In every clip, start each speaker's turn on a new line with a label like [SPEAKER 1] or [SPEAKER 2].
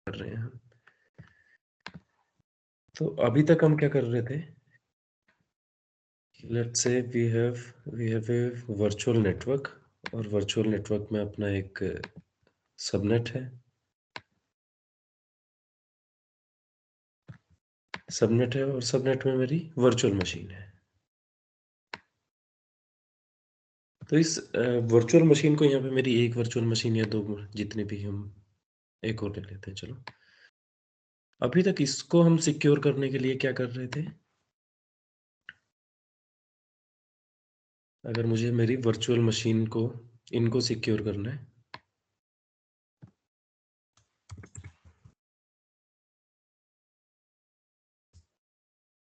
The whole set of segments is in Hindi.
[SPEAKER 1] कर रहे हैं हम। तो अभी तक हम क्या कर रहे थे? Let's say we have a virtual network, और वर्चुअल नेटवर्क में अपना एक सबनेट है। सबनेट है और सबनेट में मेरी वर्चुअल मशीन है। तो इस वर्चुअल मशीन को यहाँ पे मेरी एक वर्चुअल मशीन या दो, जितने भी हम एक और ले लेते हैं। चलो, अभी तक इसको हम सिक्योर करने के लिए क्या कर रहे थे? अगर मुझे मेरी वर्चुअल मशीन को, इनको सिक्योर करना है,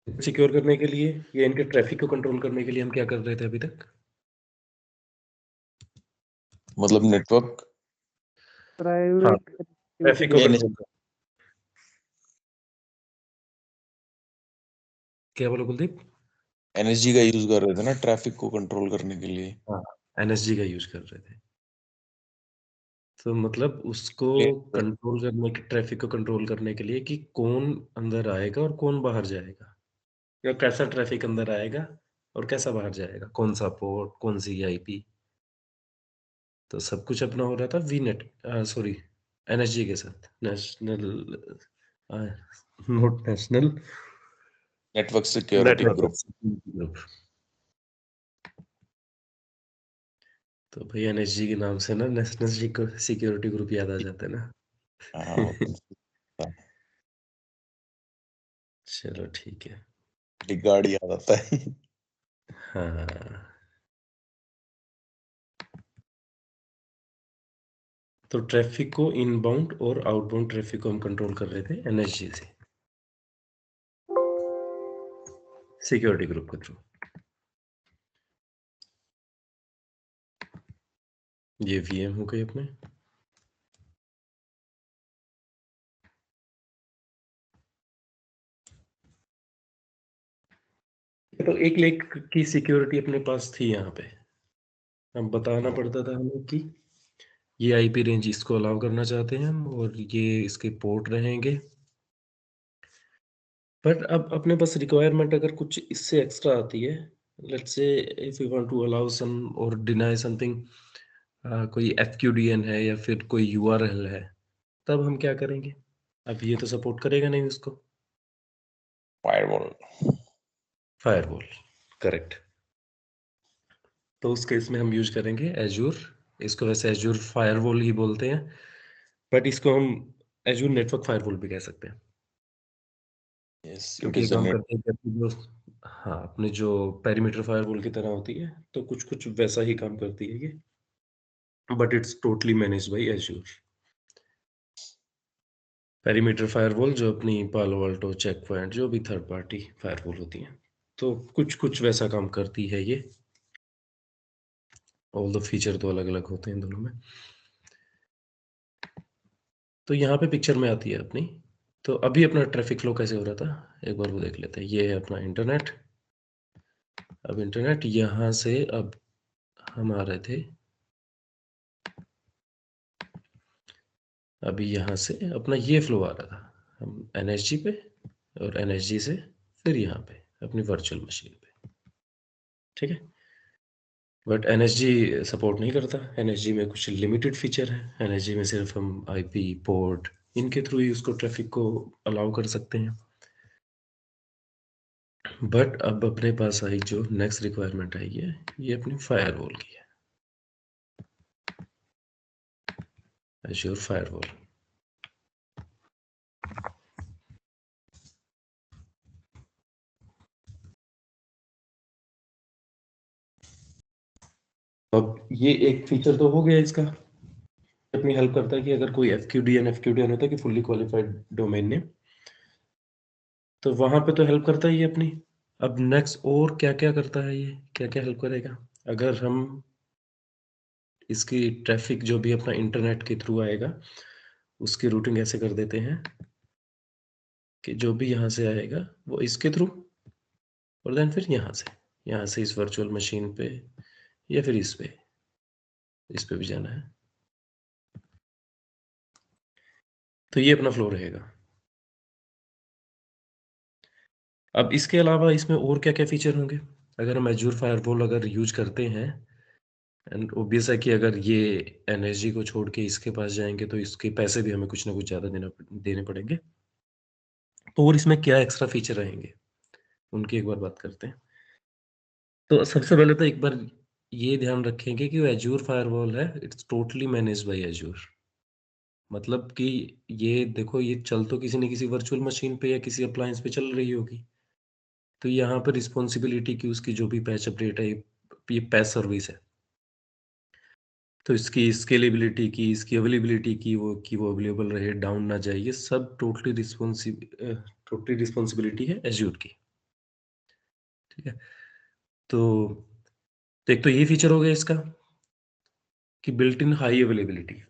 [SPEAKER 1] सिक्योर करने के लिए या इनके ट्रैफिक को कंट्रोल करने के लिए हम क्या कर रहे थे अभी तक?
[SPEAKER 2] मतलब नेटवर्क
[SPEAKER 1] हाँ,
[SPEAKER 3] प्राइवेट
[SPEAKER 1] ट्रैफिक को कंट्रोल कर। क्या बोलो कुलदीप?
[SPEAKER 2] एनएसजी का यूज कर रहे थे ना ट्रैफिक को कंट्रोल करने के लिए।
[SPEAKER 1] हाँ, एनएसजी का यूज कर रहे थे। तो मतलब उसको कंट्रोल करने के, ट्रैफिक को कंट्रोल करने के लिए कि कौन अंदर आएगा और कौन बाहर जाएगा, या कैसा ट्रैफिक अंदर आएगा और कैसा बाहर जाएगा, कौन सा पोर्ट, कौन सी आईपी। तो सब कुछ अपना हो रहा था वीनेट, सॉरी, एनएसजी के साथ, national, not national
[SPEAKER 2] network security group.
[SPEAKER 1] Group. तो भाई एनएसजी के नाम से ना नेशनल सिक्योरिटी ग्रुप याद आ जाता है ना।
[SPEAKER 2] हाँ,
[SPEAKER 1] चलो ठीक है।
[SPEAKER 2] गाड़ी याद आता है।
[SPEAKER 1] हाँ, तो ट्रैफिक को, इनबाउंड और आउटबाउंड ट्रैफिक को हम कंट्रोल कर रहे थे एनएसजी से, सिक्योरिटी ग्रुप के थ्रू। ये वीएम हो गई अपने। तो एक लेक की सिक्योरिटी अपने पास थी यहाँ पे। अब बताना पड़ता था हमें कि ये आईपी रेंज इसको अलाउ करना चाहते हैं हम, और ये इसके पोर्ट रहेंगे। बट अब अपने पास रिक्वायरमेंट अगर कुछ इससे एक्स्ट्रा आती है, let's say if you want to allow some और डिनाई समथिंग, कोई एफक्यूडीएन है या फिर कोई यूआरएल है, तब हम क्या करेंगे? अब ये तो सपोर्ट करेगा नहीं उसको।
[SPEAKER 2] फायरवॉल।
[SPEAKER 1] Firewall, correct. तो उस केस में हम यूज करेंगे एजूर। इसको वैसे एजूर फायरवॉल ही बोलते हैं, बट इसको हम एजूर नेटवर्क फायरवॉल भी कह सकते हैं,
[SPEAKER 2] यस, इट
[SPEAKER 1] क्योंकि ये
[SPEAKER 2] इज
[SPEAKER 1] काम करते हैं कि अपनी जो, हाँ, अपने जो पेरीमीटर फायरवॉल की तरह होती है, तो कुछ कुछ वैसा ही काम करती है ये, but it's totally managed by Azure. Perimeter firewall जो अपनी पालो अल्टो, चेक पॉइंट, जो भी थर्ड पार्टी फायरवॉल होती हैं, तो कुछ कुछ वैसा काम करती है ये। ऑल द फीचर तो अलग अलग होते हैं दोनों में। तो यहाँ पे पिक्चर में आती है अपनी। तो अभी अपना ट्रैफिक फ्लो कैसे हो रहा था, एक बार वो देख लेते हैं। ये है अपना इंटरनेट। अब इंटरनेट यहाँ से, अब हम आ रहे थे, अभी यहाँ से अपना ये फ्लो आ रहा था, हम एनएसजी पे, और एनएसजी से फिर यहाँ पे अपनी वर्चुअल मशीन पे, ठीक है। बट एनएसजी सपोर्ट नहीं करता, एनएसजी में कुछ लिमिटेड फीचर है। एनएसजी में सिर्फ हम आईपी, पोर्ट, इनके थ्रू ही उसको, ट्रैफिक को अलाउ कर सकते हैं। बट अब अपने पास आई जो नेक्स्ट रिक्वायरमेंट आई है, ये अपनी फायरवॉल की है, एज्योर फायरवॉल। अब ये एक फीचर तो हो गया इसका, अपनी हेल्प करता है कि अगर कोई एफक्यूडीएन होता है कि फुल्ली क्वालिफाइड डोमेन नेम, तो वहां पे तो हेल्प करता ही है अपनी। अब नेक्स्ट और क्या क्या करता है ये, क्या क्या हेल्प करेगा? अगर हम इसकी ट्रैफिक जो भी अपना इंटरनेट के थ्रू आएगा, उसकी रूटिंग ऐसे कर देते हैं कि जो भी यहाँ से आएगा वो इसके थ्रू, और देन फिर यहाँ से इस वर्चुअल मशीन पे, या फिर इस पे भी जाना है। तो ये अपना फ्लो रहेगा। अब इसके अलावा इसमें और क्या-क्या फीचर होंगे? अगर हम एज़्योर फायरवॉल अगर यूज़ करते हैं एंड ऑब्वियस है कि अगर ये एनएसजी को छोड़ के इसके पास जाएँगे तो इसके पैसे भी हमें कुछ ना कुछ ज़्यादा देने पड़ेंगे। तो और इसमें क्या एक्स्ट्रा फीचर रहेंगे? उनकी एक बार बात करते हैं। तो सबसे पहले तो एक बार ये ध्यान रखेंगे कि वो एज़्योर फायरवॉल है, it's totally managed by Azure. मतलब कि ये देखो ये चल तो किसी न किसी वर्चुअल मशीन पे या किसी अप्लायंस पे चल रही होगी। तो यहाँ पर रिस्पॉन्सिबिलिटी की उसकी जो भी पैच अपडेट है, ये पैच सर्विस है। तो इसकी स्केलेबिलिटी की, इसकी अवेलेबिलिटी की वो अवेलेबल रहे, डाउन ना जाए, ये सब टोटली रिस्पॉन्सिबिलिटी है एज़्योर की, ठीक है? तो एक तो ये फीचर हो गया इसका कि built in high availability.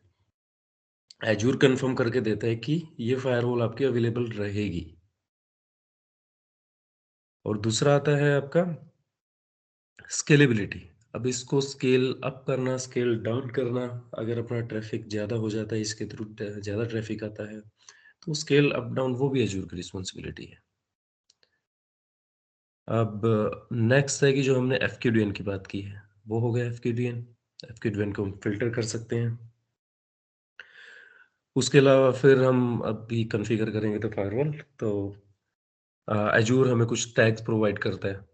[SPEAKER 1] Azure confirm करके देता है कि ये फायरवॉल आपकी अवेलेबल रहेगी। और दूसरा आता है आपका स्केलेबिलिटी। अब इसको स्केल अप करना, स्केल डाउन करना, अगर अपना ट्रैफ़िक ज़्यादा हो जाता है, इसके थ्रू ज़्यादा ट्रैफ़िक आता है, तो स्केल अप डाउन वो भी एज़्योर की रिस्पॉन्सिबिलिटी है। अब नेक्स्ट है कि जो हमने एफक्यूडीएन की बात की है, वो हो गया एफक्यूडीएन। एफक्यूडीएन को हम फ़िल्टर कर सकते हैं। उसके अलावा फिर हम अभी कॉन्फ़िगर करेंगे तो फ़ायरवॉल तो एज़्योर हमें कुछ टैग्स प्रोवाइड करता है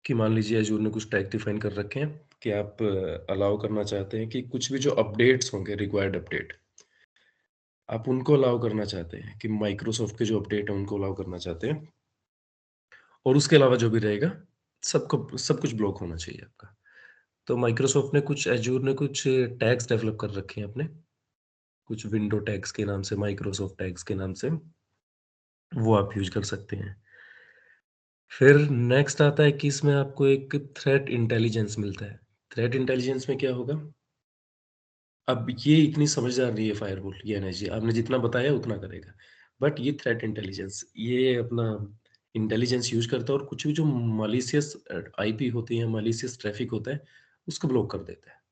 [SPEAKER 1] कि मान लीजिए एज़्योर ने कुछ टैग डिफ़ाइन कर रखे हैं कि आप अलाउ करना चाहते हैं कि कुछ भी जो अपडेट्स होंगे रिक्वायर्ड अपडेट, आप उनको अलाउ करना चाहते हैं कि माइक्रोसॉफ्ट के जो अपडेट हैं उनको अलाउ करना चाहते हैं और उसके अलावा जो भी रहेगा सब कुछ ब्लॉक होना चाहिए आपका। तो माइक्रोसॉफ्ट ने कुछ एज़्योर ने कुछ टैग्स डेवलप कर रखे हैं अपने, कुछ विंडो टैग्स के नाम से, माइक्रोसॉफ्ट टैग्स के नाम से, वो आप यूज़ कर सकते हैं। फिर नेक्स्ट आता है कि इसमें आपको एक थ्रेट इंटेलिजेंस मिलता है। थ्रेट इंटेलिजेंस में क्या होगा? अब ये इतनी समझदार नहीं है फायरवॉल, ये एनएसजी, आपने जितना बताया उतना करेगा। बट ये थ्रेट इंटेलिजेंस, ये अपना इंटेलिजेंस यूज़ करता है और कुछ भी जो मैलिशियस आईपी होती है, मैलिशियस ट्रैफिक होता है, उसको ब्लॉक कर देता है।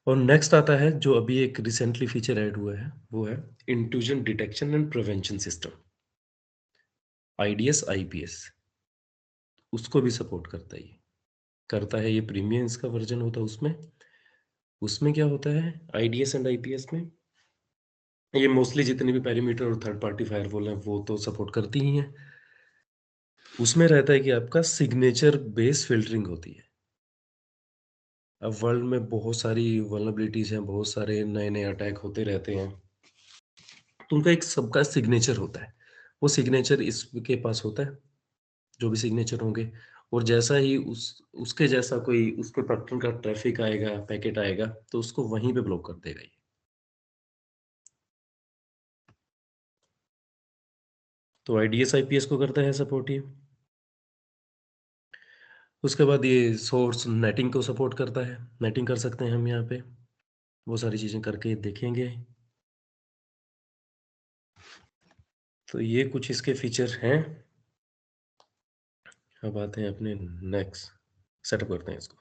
[SPEAKER 1] और नेक्स्ट आता है जो अभी एक रिसेंटली फीचर ऐड हुआ है, वो है intrusion detection and prevention system, IDs IPS, उसको भी सपोर्ट करता है ये। करता है ये प्रीमियम इसका वर्ज़न होता है उसमें। उसमें क्या होता है आईडीएस एंड आईपीएस में, ये मोस्टली जितने भी पेरीमीटर और थर्ड पार्टी फायरवॉल हैं, वो तो सपोर्ट करती ही हैं। उसमें रहता है कि आपका सिग्नेचर बेस्ड फ़िल्टरिंग होती है। अब वर्ल्ड में बहुत सारी वल्नरेबिलिटीज़ हैं, बहुत सारे नए-नए अटैक होते रहते हैं। तो उनका एक सबका सिग्नेचर होता है। वो सिग्नेचर इसके पास होता है, जो भी सिग्नेचर होंगे और जैसा ही उसके जैसा कोई उसके पैटर्न का ट्रैफ़िक आएगा, पैकेट आएगा, तो उसको वहीं पे ब्लॉक कर देगा ये। तो आईडीएस आईपीएस को करता है सपोर्ट ये। उसके बाद ये सोर्स नेटिंग को सपोर्ट करता है, नेटिंग कर सकते हैं हम यहाँ पे, वो सारी चीज़ें करके देखेंगे। तो ये कुछ इसके फीचर हैं। अब आते हैं अपने नेक्स्ट, सेटअप करते हैं इसको।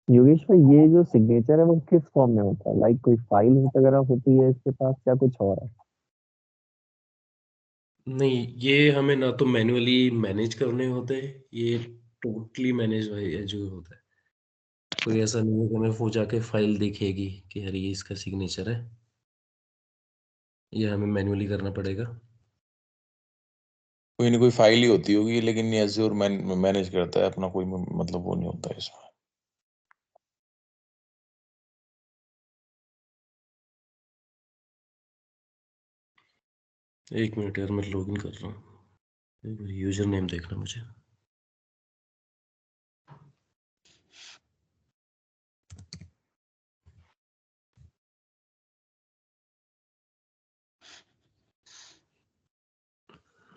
[SPEAKER 3] योगेश भाई, ये जो सिग्नेचर है वो किस फॉर्म में होता है? लाइक कोई फाइल वगैरह होती है इसके पास या कुछ और है?
[SPEAKER 1] नहीं, ये हमें ना तो मैन्युअली मैनेज करने होते हैं, ये टोटली मैनेज बाय जो होता है। कोई ऐसा नहीं है कि हमें वो जाके फाइल दिखेगी कि अरे ये इसका सिग्नेचर है, ये हमें मैन्युअली करना पड़ेगा।
[SPEAKER 2] कोई ना कोई फाइल ही होती होगी, लेकिन ये एज़्योर मैनेज करता है अपना, कोई मतलब वो नहीं होता है इसमें।
[SPEAKER 1] एक मिनट यार, मैं लॉगिन कर रहा हूँ। यूज़र नेम देखना मुझे।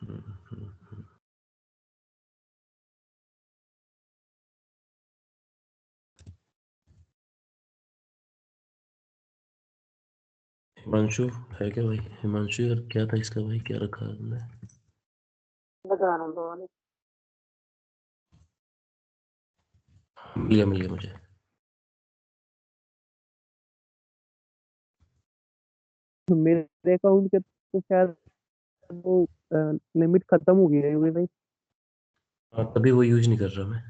[SPEAKER 1] हुँ, हुँ, हुँ। हिमांशु है क्या भाई? हिमांशु यार क्या था इसका भाई, क्या रखा है तुमने?
[SPEAKER 4] बता रहा हूँ तो वाले।
[SPEAKER 1] मिल गया मुझे।
[SPEAKER 3] मेरे अकाउंट के तो शायद वो लिमिट खत्म हो गई है योगेश भाई।
[SPEAKER 1] हाँ, तभी वो यूज नहीं कर रहा मैं।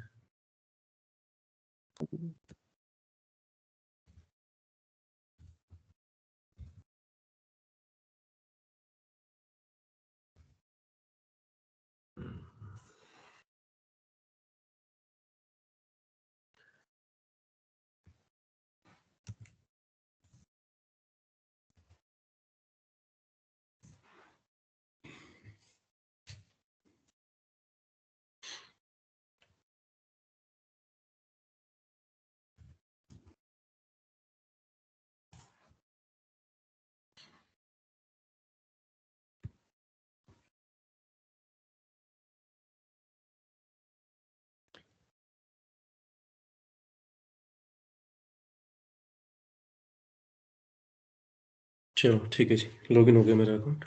[SPEAKER 1] चलो ठीक है जी, लॉगिन हो गया मेरा अकाउंट।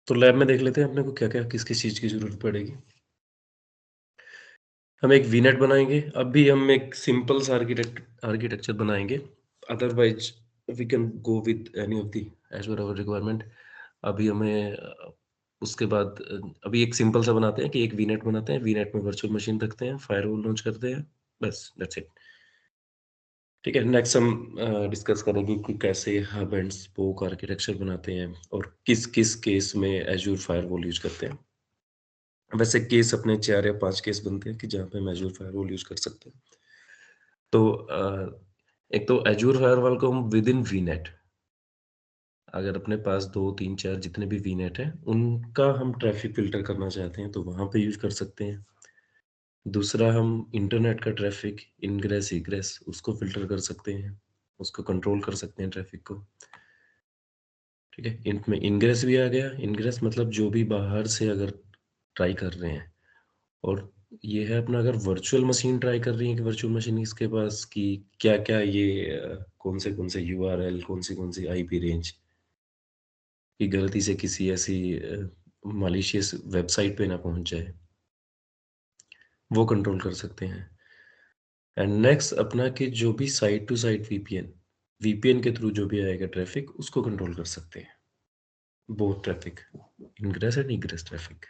[SPEAKER 1] तो लैब में देख लेते हैं अपने को क्या क्या किस किस चीज़ की ज़रूरत पड़ेगी। हम एक वीनेट बनाएंगे। अभी हम एक सिंपल सा आर्किटेक्चर बनाएंगे, otherwise we can go with any of the as per our requirement. अभी हमें उसके बाद अभी एक सिंपल सा बनाते हैं कि एक वीनेट बनाते हैं, वीनेट में वर्चुअल मशीन रखते हैं, फायरवॉल लॉन्च करते हैं, बस दैट्स इट। ठीक है, नेक्स्ट हम डिस्कस करेंगे कि कैसे हब एंड स्पोक आर्किटेक्चर बनाते हैं और किस किस केस में एज्योर फायरवॉल यूज करते हैं। वैसे केस अपने 4 या 5 केस बनते हैं कि जहाँ पे हम एज्योर फायरवॉल यूज कर सकते हैं। तो एक तो एज्योर फायरवॉल को हम विद इन वीनेट, अगर अपने पास 2 3 4 जितने भी वीनेट हैं उनका हम ट्रैफिक फिल्टर करना चाहते हैं तो वहाँ पे यूज कर सकते हैं। दूसरा, हम इंटरनेट का ट्रैफिक इनग्रेस इग्रेस उसको फिल्टर कर सकते हैं, उसको कंट्रोल कर सकते हैं ट्रैफिक को। ठीक है, इनमें इनग्रेस भी आ गया। इनग्रेस मतलब जो भी बाहर से अगर ट्राई कर रहे हैं, और ये है अपना अगर वर्चुअल मशीन ट्राई कर रही है कि वर्चुअल मशीन इसके पास कि क्या क्या ये कौन से यूआरएल कौन सी आईपी रेंज की गलती से किसी ऐसी मालिशियस वेबसाइट पे ना पहुंच जाए, वो कंट्रोल कर सकते हैं। एंड नेक्स्ट अपना कि जो भी साइट टू साइट वीपीएन के थ्रू जो भी आएगा ट्रैफिक उसको कंट्रोल कर सकते हैं, both traffic, ingress and egress traffic.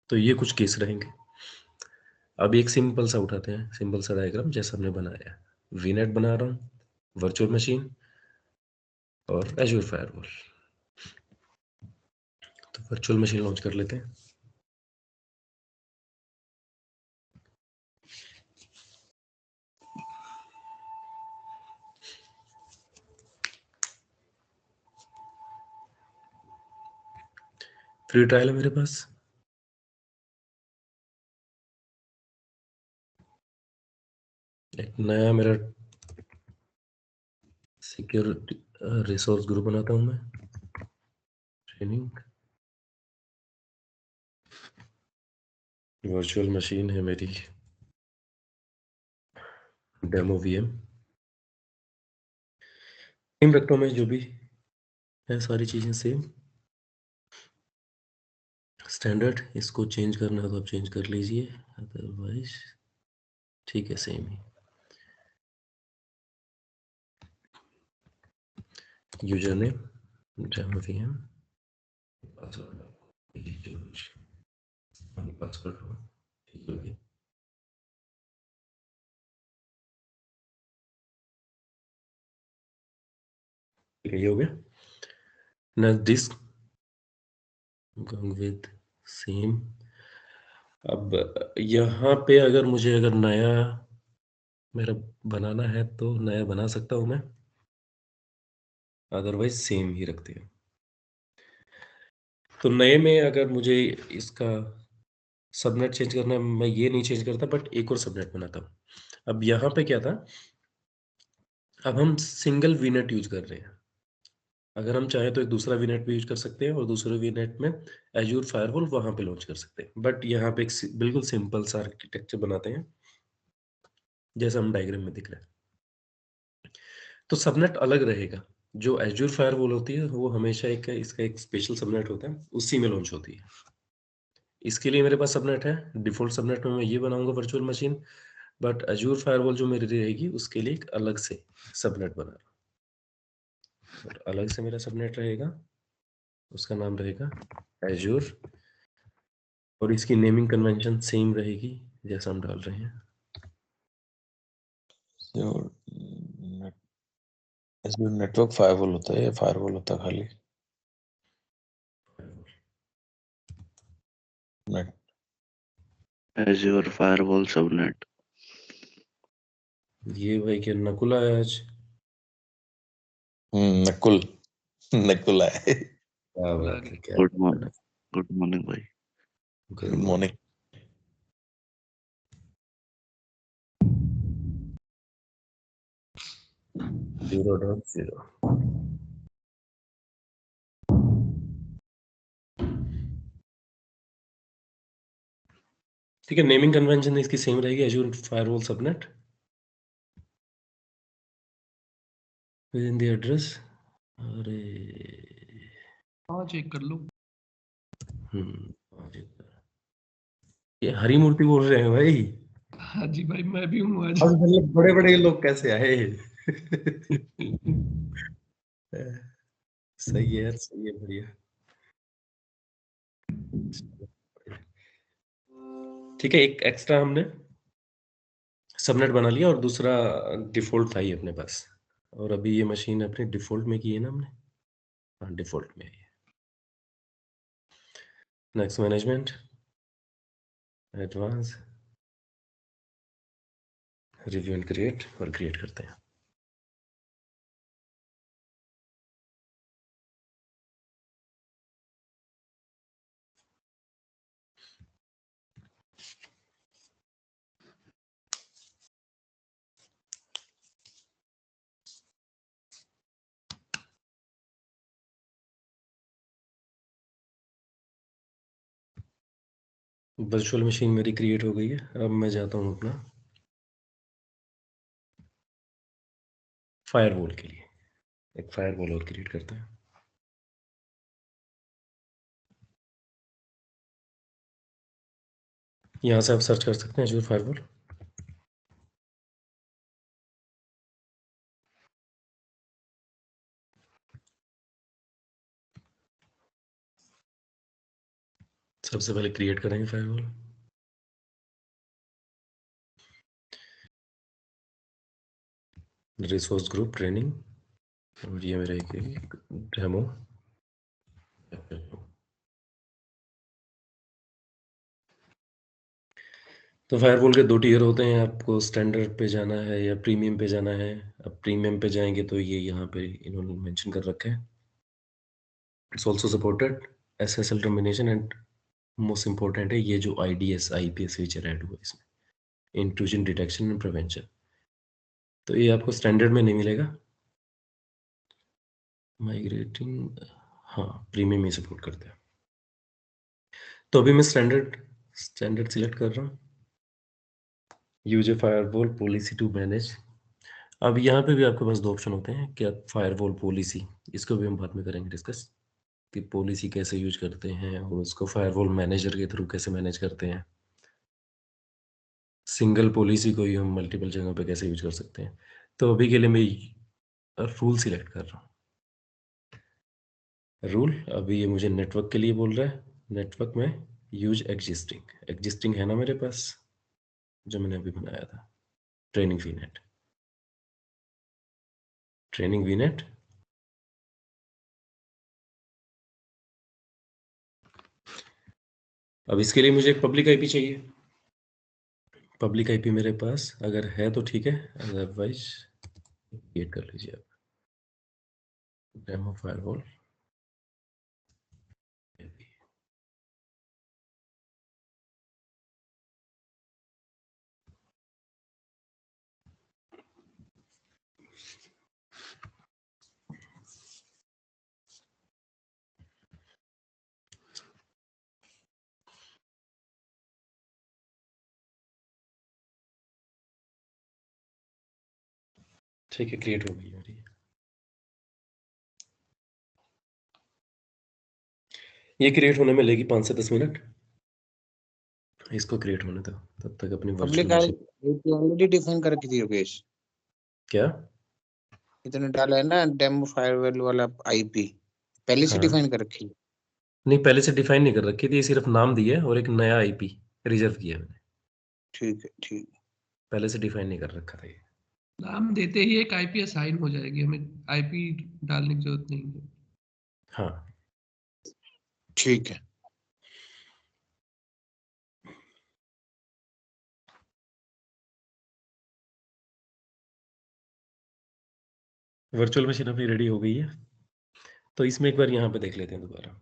[SPEAKER 1] तो ये कुछ केस रहेंगे। अब एक सिंपल सा उठाते हैं, सिंपल सा डायग्राम जैसा हमने बनाया। वीनेट बना रहा हूँ, वर्चुअल मशीन और एज्योर फायरवॉल। तो वर्चुअल मशीन लॉन्च कर लेते हैं। फ्री ट्रायल है मेरे पास। एक नया मेरा सिक्योरिटी रिसोर्स ग्रुप बनाता हूँ मैं, ट्रेनिंग वर्चुअल मशीन है मेरी, डेमो वीएम सेम रखता हूँ मैं, जो भी है सारी चीज़ें सेम स्टैंडर्ड। इसको चेंज करना है तो आप चेंज कर लीजिए, अदरवाइज ठीक है सेम ही। User name demo VM, password password ठीक हो गया। ठीक है, ये हो गया। Next disk with same. अब यहाँ पे अगर मुझे अगर नया मेरा बनाना है तो नया बना सकता हूँ मैं, अदरवाइज सेम ही रखते हैं। तो नए में अगर मुझे इसका सबनेट चेंज करना है, मैं ये नहीं चेंज करता बट एक और सबनेट बनाता हूँ। अब यहाँ पे क्या था, अब हम सिंगल वीनेट यूज कर रहे हैं। अगर हम चाहें तो एक दूसरा वीनेट भी यूज कर सकते हैं और दूसरे वीनेट में एज्योर फायरवॉल वहां पे लॉन्च कर सकते हैं। बट यहाँ पे एक बिल्कुल सिंपल सा आर्किटेक्चर बनाते हैं जैसा हम डायग्राम में दिख रहा है। तो सबनेट अलग रहेगा। जो एज़्योर फायरवॉल होती है वो हमेशा इसका एक स्पेशल सबनेट होता है, उसी में लॉन्च होती है। इसके लिए मेरे पास सबनेट है, डिफ़ॉल्ट सबनेट में मैं ये बनाऊँगा virtual machine, but Azure firewall जो मेरी रहेगी उसके लिए एक अलग से सबनेट बना रहा हूँ। और अलग से मेरा सबनेट रहेगा, उसका नाम रहेगा एज़्योर और इसकी नेमिंग कन्वेंशन सेम रहेगी जैसा हम डाल रहे हैं।
[SPEAKER 2] जो नेटवर्क फायरवॉल होता है या फायरवॉल होता है खाली? Net
[SPEAKER 5] Azure firewall subnet.
[SPEAKER 1] ये भाई क्या नकुल आया आज?
[SPEAKER 2] नकुल नकुल है।
[SPEAKER 1] क्या बात है, क्या
[SPEAKER 5] गुड
[SPEAKER 1] बात है।
[SPEAKER 5] मॉर्निंग भाई।
[SPEAKER 1] Good
[SPEAKER 2] good morning.
[SPEAKER 1] मॉर्निंग। 0.0 ठीक है, नेमिंग कन्वेंशन इसकी सेम रहेगी, Azure firewall subnet with in the address. अरे
[SPEAKER 6] हाँ चेक कर लो।
[SPEAKER 1] हाँ जी। ये हरी मूर्ति बोल रहे हैं भाई।
[SPEAKER 6] हाँ जी भाई, मैं भी हूँ आज।
[SPEAKER 1] आज मतलब बड़े बड़े लोग कैसे आए? सही है यार, सही है, बढ़िया। ठीक है, एक एक्स्ट्रा हमने सबनेट बना लिया और दूसरा डिफ़ॉल्ट था ही अपने पास। और अभी ये मशीन अपने डिफ़ॉल्ट में की है ना हमने? हाँ, डिफ़ॉल्ट में है ये। Next management, advance, review and create और क्रिएट करते हैं। वर्चुअल मशीन मेरी क्रिएट हो गई है। अब मैं जाता हूँ अपना फायरवॉल के लिए। एक फायरवॉल और क्रिएट करते हैं। यहाँ से आप सर्च कर सकते हैं एज़्योर फायरवॉल। सबसे पहले क्रिएट करेंगे फायरवॉल। रिसोर्स ग्रुप ट्रेनिंग और ये मेरा एक डेमो। तो फायरवॉल के 2 टियर होते हैं, आपको स्टैंडर्ड पे जाना है या प्रीमियम पे जाना है। अब प्रीमियम पे जाएँगे तो ये यहाँ पे इन्होंने मेंशन कर रखा है। It's also supported SSL termination and most important है ये जो आईडीएस आईपीएस फीचर ऐड हुआ है इसमें, इंट्रूजन डिटेक्शन एंड प्रिवेंशन। तो ये आपको स्टैंडर्ड में नहीं मिलेगा। माइग्रेटिंग, हाँ, प्रीमियम ही सपोर्ट करता है। तो अभी मैं स्टैंडर्ड सिलेक्ट कर रहा हूँ। Use a firewall policy to manage. अब यहाँ पे भी आपके पास 2 ऑप्शन होते हैं कि आप फायरवॉल पॉलिसी, इसको भी हम बाद में करेंगे डिस्कस कि पॉलिसी कैसे यूज करते हैं और उसको फायरवॉल मैनेजर के थ्रू कैसे मैनेज करते हैं। सिंगल पॉलिसी को ही हम मल्टीपल जगह पे कैसे यूज कर सकते हैं। तो अभी के लिए मैं रूल सिलेक्ट कर रहा हूँ। रूल अभी ये मुझे नेटवर्क के लिए बोल रहा है। नेटवर्क में यूज एग्जिस्टिंग है ना मेरे पास, जो मैंने अभी बनाया था, ट्रेनिंग वीनेट। ट्रेनिंग वीनेट अब इसके लिए मुझे एक पब्लिक आईपी चाहिए। पब्लिक आईपी मेरे पास अगर है तो ठीक है, अदरवाइज क्रिएट कर लीजिए आप। डेमो फायरवॉल ठीक है, क्रिएट हो गई मेरी। ये क्रिएट होने में लेगी 5 से 10 मिनट। इसको क्रिएट होने दो, तब तक अपनी virtual
[SPEAKER 7] public
[SPEAKER 1] machine.
[SPEAKER 7] Already define कर रखी थी योगेश,
[SPEAKER 1] क्या?
[SPEAKER 7] इतने डाला है ना डेमो फायरवॉल वाला आईपी, पहले से
[SPEAKER 1] हाँ।
[SPEAKER 7] डिफाइन कर रखी है।
[SPEAKER 1] नहीं, पहले से डिफाइन नहीं कर रखी थी, सिर्फ नाम दिया है और एक नया आईपी रिजर्व किया है मैंने।
[SPEAKER 7] ठीक है, ठीक।
[SPEAKER 1] पहले से डिफाइन नहीं कर रखा था ये।
[SPEAKER 6] नाम देते ही एक आईपी असाइन हो जाएगी, हमें आईपी डालने की जरूरत नहीं है।
[SPEAKER 1] हाँ,
[SPEAKER 7] ठीक है।
[SPEAKER 1] वर्चुअल मशीन अभी रेडी हो गई है। तो इसमें एक बार यहाँ पे देख लेते हैं दोबारा।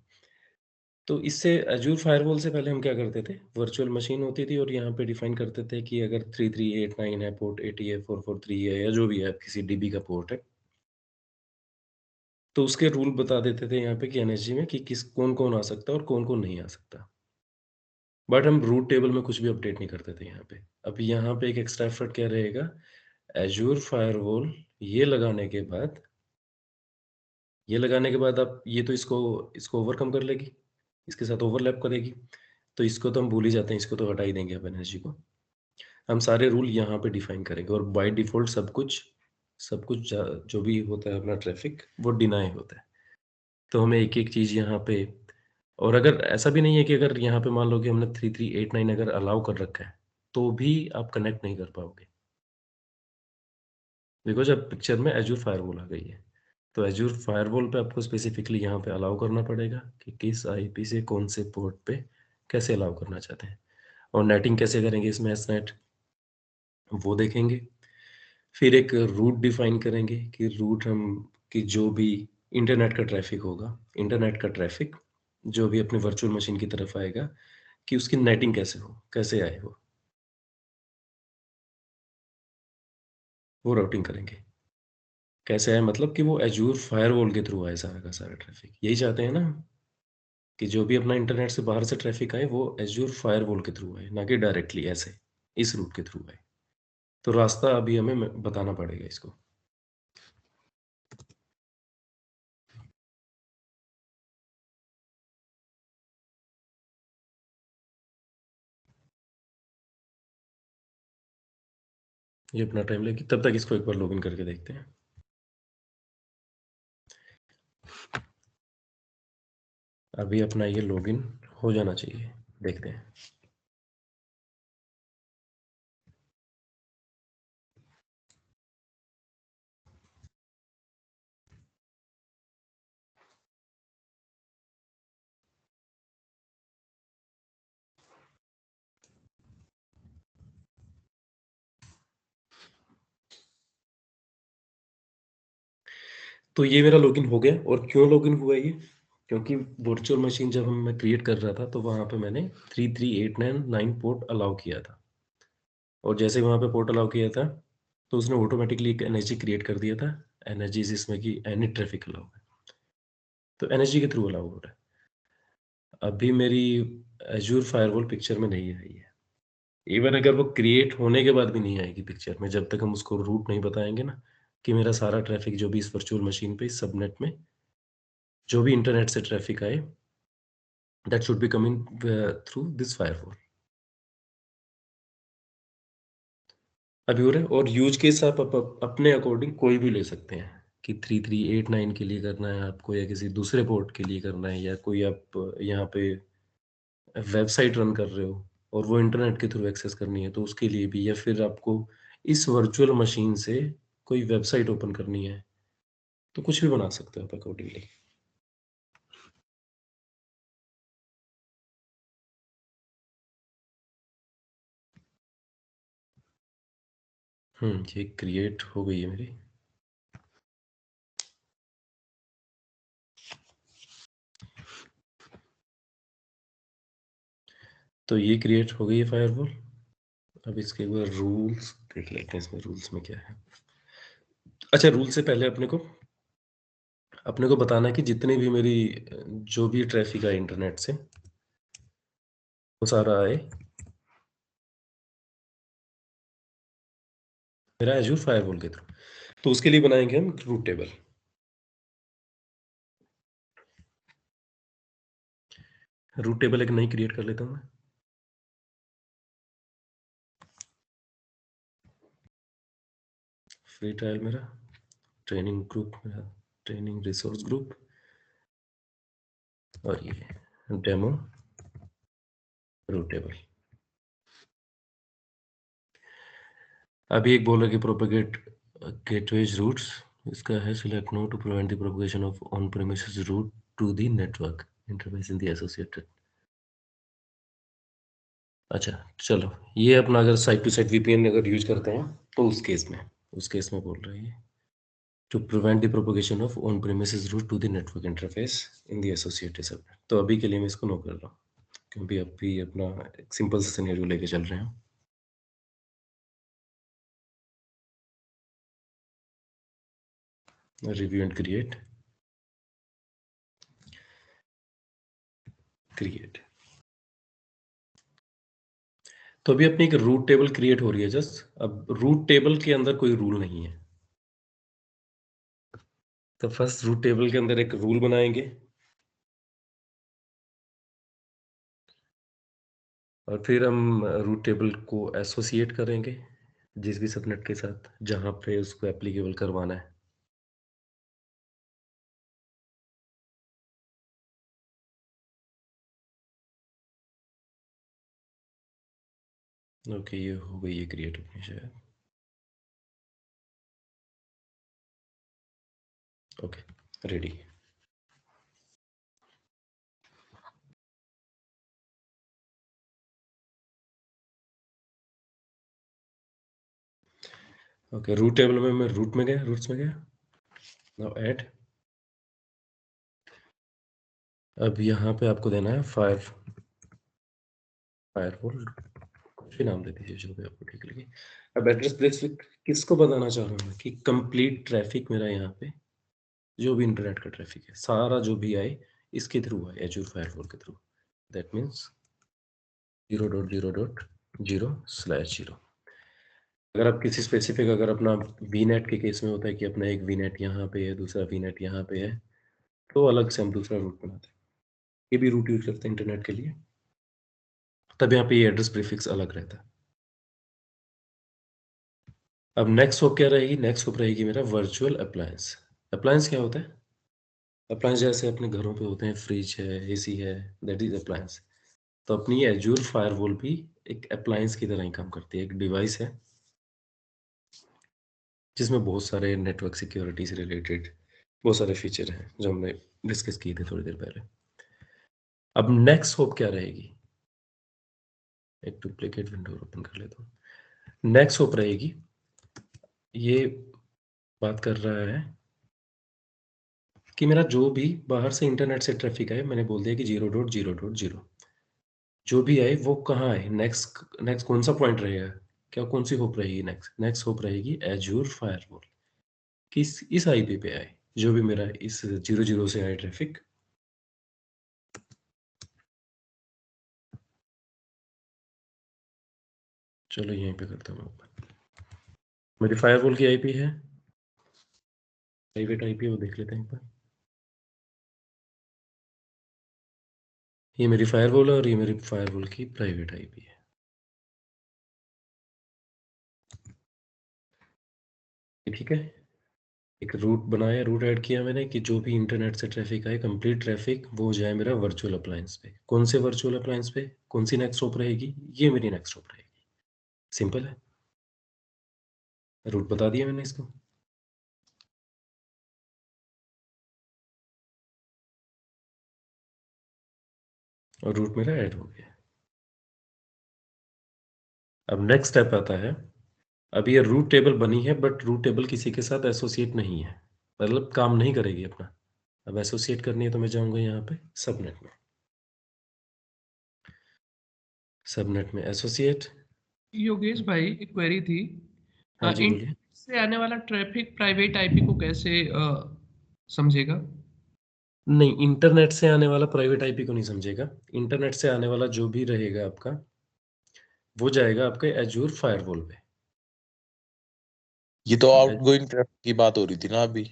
[SPEAKER 1] तो इससे एज़्योर फायरवॉल से पहले हम क्या करते थे, वर्चुअल मशीन होती थी और यहाँ पे डिफाइन करते थे कि अगर 3389 है, पोर्ट 80 है, 443 है, या जो भी है किसी डीबी का पोर्ट है, तो उसके रूल बता देते थे यहाँ पे कि एनएसजी में कि किस कौन-कौन आ सकता है और कौन-कौन नहीं आ सकता। बट हम रूट टेबल में कुछ भी अपडेट नहीं करते थे यहाँ पे। अब यहाँ पे एक एक्स्ट्रा एफर्ट क्या रहेगा, एज़्योर फायरवॉल ये लगाने के बाद आप ये तो इसको ओवरकम कर लेगी, इसके साथ ओवरलैप करेगी। तो इसको तो हम भूल ही जाते हैं, इसको तो हटा ही देंगे अब एनर्जी को। हम सारे रूल यहाँ पे डिफाइन करेंगे और बाय डिफ़ॉल्ट सब कुछ जो भी होता है अपना ट्रैफ़िक वो डिनाई होता है। तो हमें एक-एक चीज़ यहाँ पे, और अगर ऐसा भी नहीं है कि अगर यहाँ पे मान लो कि हमने 3389 अगर अलाउ कर रखा है, तो भी आप कनेक्ट नहीं कर पाओगे। बिकॉज़ अब पिक्चर में एज़्योर फायरवॉल आ गई है। तो एज़्योर फायरवॉल पे आपको स्पेसिफिकली यहाँ पे अलाउ करना पड़ेगा कि किस आईपी से कौन से पोर्ट पे कैसे अलाउ करना चाहते हैं। और नेटिंग कैसे करेंगे इसमें एसनेट, वो देखेंगे। फिर एक रूट डिफाइन करेंगे कि रूट हम कि जो भी इंटरनेट का ट्रैफ़िक होगा, इंटरनेट का ट्रैफ़िक जो भी अपने वर्चुअल मशीन की तरफ आएगा, कि उसकी नेटिंग कैसे हो, कैसे आए वो राउटिंग करेंगे। कैसे आए मतलब कि वो एज़्योर फायरवॉल के थ्रू आए सारा का सारा ट्रैफ़िक। यही चाहते हैं ना हम, कि जो भी अपना इंटरनेट से बाहर से ट्रैफ़िक आए वो एज़्योर फायरवॉल के थ्रू आए, ना कि डायरेक्टली ऐसे, इस रूट के थ्रू आए। तो रास्ता अभी हमें बताना पड़ेगा इसको। ये अपना टाइम लेगी, तब तक इसको एक बार लॉगिन करके देखते हैं। अभी अपना ये लॉगिन हो जाना चाहिए, देखते हैं। तो ये मेरा लॉगिन हो गया। और क्यों लॉगिन हुआ ये? क्योंकि वर्चुअल मशीन जब मैं क्रिएट कर रहा था तो वहाँ पे मैंने 33899 पोर्ट अलाउ किया था। और जैसे ही वहाँ पे पोर्ट अलाउ किया था, तो उसने ऑटोमेटिकली एक एनएसजी क्रिएट कर दिया था। एनएसजी जिसमें कि एनी ट्रैफिक अलाउ है, तो एनएसजी के थ्रू अलाउ हो रहा है। अभी मेरी एज़्योर फायरवॉल पिक्चर में नहीं आई है। इवन अगर वो क्रिएट होने के बाद भी नहीं आएगी पिक्चर में, जब तक हम उसको रूट नहीं बताएँगे ना, कि मेरा सारा ट्रैफिक जो भी इस वर्चुअल मशीन पे, इस सबनेट में जो भी इंटरनेट से ट्रैफिक आए, that should be coming through this firewall. अभी हो रहा है। और यूज़ केस आप अपने अकॉर्डिंग कोई भी ले सकते हैं कि 3389 के लिए करना है आपको, या किसी दूसरे पोर्ट के लिए करना है, या कोई आप यहाँ पे वेबसाइट रन कर रहे हो और वो इंटरनेट के थ्रू एक्सेस करनी है तो उसके लिए भी, या फिर आपको इस वर्चुअल मशीन से कोई वेबसाइट ओपन करनी है, तो कुछ भी बना सकते हो आप अकॉर्डिंगली। ये क्रिएट हो गई है मेरी। तो ये क्रिएट हो गई है फायरवॉल। अब इसके बाद रूल्स देख लेते हैं, इसमें रूल्स में क्या है। अच्छा, रूल से पहले अपने को बताना है कि जितनी भी मेरी जो भी ट्रैफिक है इंटरनेट से, वो सारा आए मेरा एज़्योर फायरवॉल के थ्रू। तो उसके लिए बनाएंगे हम रूट टेबल। रूट टेबल एक नई क्रिएट कर लेता हूँ मैं। फ्री ट्रायल मेरा, ट्रेनिंग ग्रुप मेरा, ट्रेनिंग रिसोर्स ग्रुप, और ये डेमो रूट टेबल। अभी एक बोल रहा कि प्रोपेगेट गेटवेज रूट्स, इसका है select no to prevent the propagation of on premises route to the network interface in the associated. अच्छा चलो, ये अपना अगर साइट टू साइट वीपीएन अगर यूज करते हैं तो उस केस में बोल रहे हैं to prevent the propagation of on premises route to the network interface in the associated subnet. तो अभी के लिए मैं इसको नो कर रहा हूँ क्योंकि अभी अपना एक सिंपल सा सिनेरियो लेके चल रहे हैं। रिव्यू एंड क्रिएट तो अभी अपनी एक रूट टेबल क्रिएट हो रही है जस्ट। अब रूट टेबल के अंदर कोई रूल नहीं है, तो फर्स्ट रूट टेबल के अंदर एक रूल बनाएंगे और फिर हम रूट टेबल को एसोसिएट करेंगे जिस भी सबनेट के साथ जहां पे उसको एप्लीकेबल करवाना है। ओके, ये हो गई ये क्रिएट अपनी शायद। Okay, ready. Okay, route table में मैं रूट्स में गया। Now add. अब यहाँ पे आपको देना है फायरवॉल, कुछ भी नाम दे दीजिए जो भी आपको ठीक लगे। अब एड्रेस प्लेस किसको बताना चाह रहा हूँ मैं कि कंप्लीट ट्रैफिक मेरा यहाँ पे जो भी इंटरनेट का ट्रैफिक है सारा जो भी आए इसके थ्रू आए, एजूर फायरवॉल के थ्रू। That means 0.0.0/0। अगर आप किसी स्पेसिफिक, अगर अपना वीनेट के केस में होता है कि अपना एक वीनेट यहाँ पे है, दूसरा वीनेट यहाँ पे है, तो अलग से हम दूसरा रूट बनाते हैं। ये भी रूट यूज करते हैं इंटरनेट के लिए, तब यहाँ पे ये एड्रेस प्रीफिक्स अलग रहता है। अब नेक्स्ट होप क्या रहेगी? नेक्स्ट होप रहेगी मेरा वर्चुअल अप्लायंस। अप्लायंस क्या होता है? अप्लायंस जैसे अपने घरों पे होते हैं, फ्रिज है, एसी है, दैट इज अप्लायंस। तो अपनी एजूर फायरवॉल भी एक अप्लायंस की तरह ही काम करती है। एक डिवाइस है जिसमें बहुत सारे नेटवर्क सिक्योरिटी से रिलेटेड बहुत सारे फीचर हैं जो हमने डिस्कस किए थे थोड़ी देर पहले। अब नेक्स्ट होप क्या रहेगी? एक डुप्लीकेट विंडो ओपन कर लेता हूँ। नेक्स्ट होप रहेगी, ये बात कर रहा है कि मेरा जो भी बाहर से इंटरनेट से ट्रैफिक आए, मैंने बोल दिया कि 0.0.0 जो भी आए वो कहाँ आए, नेक्स्ट कौन सा पॉइंट रहेगा, क्या कौन सी होप रहेगी? नेक्स्ट होप रहेगी एजूर फायरवॉल, किस इस आईपी पे आए जो भी मेरा इस 0.0 से आए ट्रैफिक। चलो यहीं पे करता हूँ ओपन। मेरी फायरवॉल की आईपी है, प्राइवेट आईपी है, वो देख लेते हैं एक बार। ये मेरी फायरवॉल है और ये मेरी फायरवॉल की प्राइवेट आईपी है। ठीक है, एक रूट बनाया, रूट ऐड किया मैंने कि जो भी इंटरनेट से ट्रैफिक आए, कंप्लीट ट्रैफिक, वो जाए मेरा वर्चुअल अप्लायंस पे। कौन से वर्चुअल अप्लायंस पे? कौन सी नेक्स्ट होप रहेगी? ये मेरी नेक्स्ट होप रहेगी। सिंपल है, रूट बता दिया मैंने इसको। और रूट मेरा ऐड हो गया। अब नेक्स्ट स्टेप आता है, अब ये रूट टेबल बनी है बट रूट टेबल किसी के साथ एसोसिएट नहीं है, मतलब काम नहीं करेगी अपना। अब एसोसिएट करनी है तो मैं जाऊंगा यहाँ पे सबनेट में, सबनेट में एसोसिएट।
[SPEAKER 6] योगेश भाई, एक क्वेरी थी।
[SPEAKER 1] हाँ जी बोलिए।
[SPEAKER 6] इंटरनेट से आने वाला ट्रैफिक प्राइवेट आईपी को कैसे समझेगा?
[SPEAKER 1] नहीं, इंटरनेट से आने वाला प्राइवेट आईपी को नहीं समझेगा। इंटरनेट से आने वाला जो भी रहेगा आपका, वो जाएगा आपके एजूर फायरवॉल पे।
[SPEAKER 2] ये तो आउटगोइंग ट्रैफिक की बात हो रही थी ना अभी,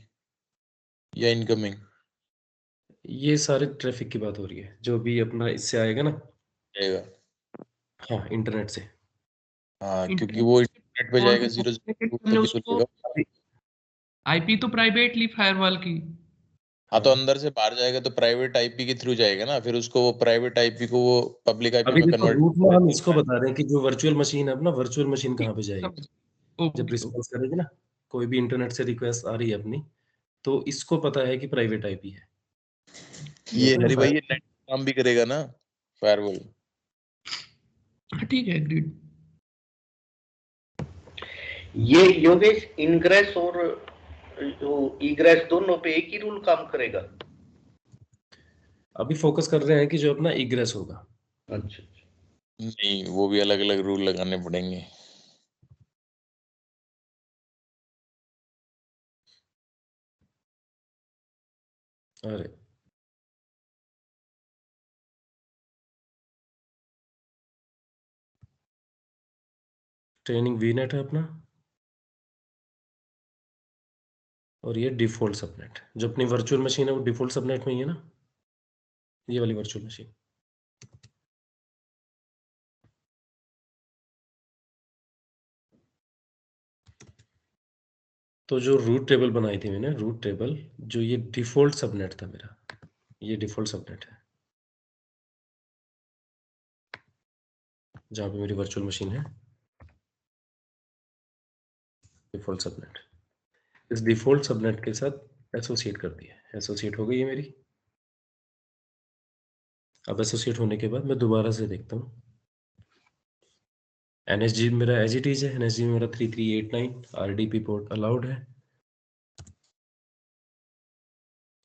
[SPEAKER 2] या इनकमिंग?
[SPEAKER 1] ये सारे ट्रैफिक की बात हो रही है, जो भी अपना इससे आएगा ना।
[SPEAKER 2] जाएगा।
[SPEAKER 1] हाँ, इंटरनेट से।
[SPEAKER 2] हाँ, क्योंकि
[SPEAKER 6] इंटरनेट
[SPEAKER 2] वो इंटरनेट पे
[SPEAKER 6] कॉल
[SPEAKER 2] जाएगा
[SPEAKER 6] को
[SPEAKER 2] 0
[SPEAKER 6] communicate करने
[SPEAKER 2] तभी तो
[SPEAKER 6] उसको
[SPEAKER 2] लेगा।
[SPEAKER 6] आईपी तो प्राइवेट ली फायरवॉल की।
[SPEAKER 2] हाँ, तो अंदर से बाहर जाएगा तो प्राइवेट आईपी के थ्रू जाएगा ना, फिर उसको वो प्राइवेट आईपी को वो पब्लिक आईपी
[SPEAKER 1] अभी
[SPEAKER 2] में
[SPEAKER 1] देखो
[SPEAKER 2] कन्वर्ट
[SPEAKER 1] रूट में हम इसको बता रहे हैं कि जो वर्चुअल मशीन है अपना, वर्चुअल मशीन कहाँ पे जाएगी जब
[SPEAKER 6] ओके
[SPEAKER 1] रिस्पॉन्स करेगी ना, कोई भी इंटरनेट से रिक्वेस्ट आ रही है अपनी, तो इसको पता है कि प्राइवेट आईपी है।
[SPEAKER 2] ये
[SPEAKER 1] तो
[SPEAKER 2] हरी भाई ये नेट काम भी करेगा ना फायरवॉल।
[SPEAKER 6] ठीक है, एग्रीड।
[SPEAKER 8] ये योगेश इनग्रेस और इग्रेस दोनों पे एक ही रूल काम करेगा?
[SPEAKER 1] अभी फोकस कर रहे हैं कि जो अपना इग्रेस होगा।
[SPEAKER 8] अच्छा,
[SPEAKER 2] नहीं, वो भी अलग अलग रूल लगाने पड़ेंगे।
[SPEAKER 1] अरे ट्रेनिंग वीनेट है अपना, और ये डिफॉल्ट सबनेट। जो अपनी वर्चुअल मशीन है वो डिफॉल्ट सबनेट में ही है ना, ये वाली वर्चुअल मशीन। तो जो रूट टेबल बनाई थी मैंने, रूट टेबल, जो ये डिफॉल्ट सबनेट था मेरा, ये डिफॉल्ट सबनेट है जहाँ पे मेरी वर्चुअल मशीन है, डिफॉल्ट सबनेट। इस डिफॉल्ट सबनेट के साथ एसोसिएट कर दिया, एसोसिएट हो गई है मेरी। अब एसोसिएट होने के बाद मैं दोबारा से देखता हूँ, एनएसजी मेरा एज इट इज है, एनएसजी में मेरा 3389 आरडीपी पोर्ट अलाउड है।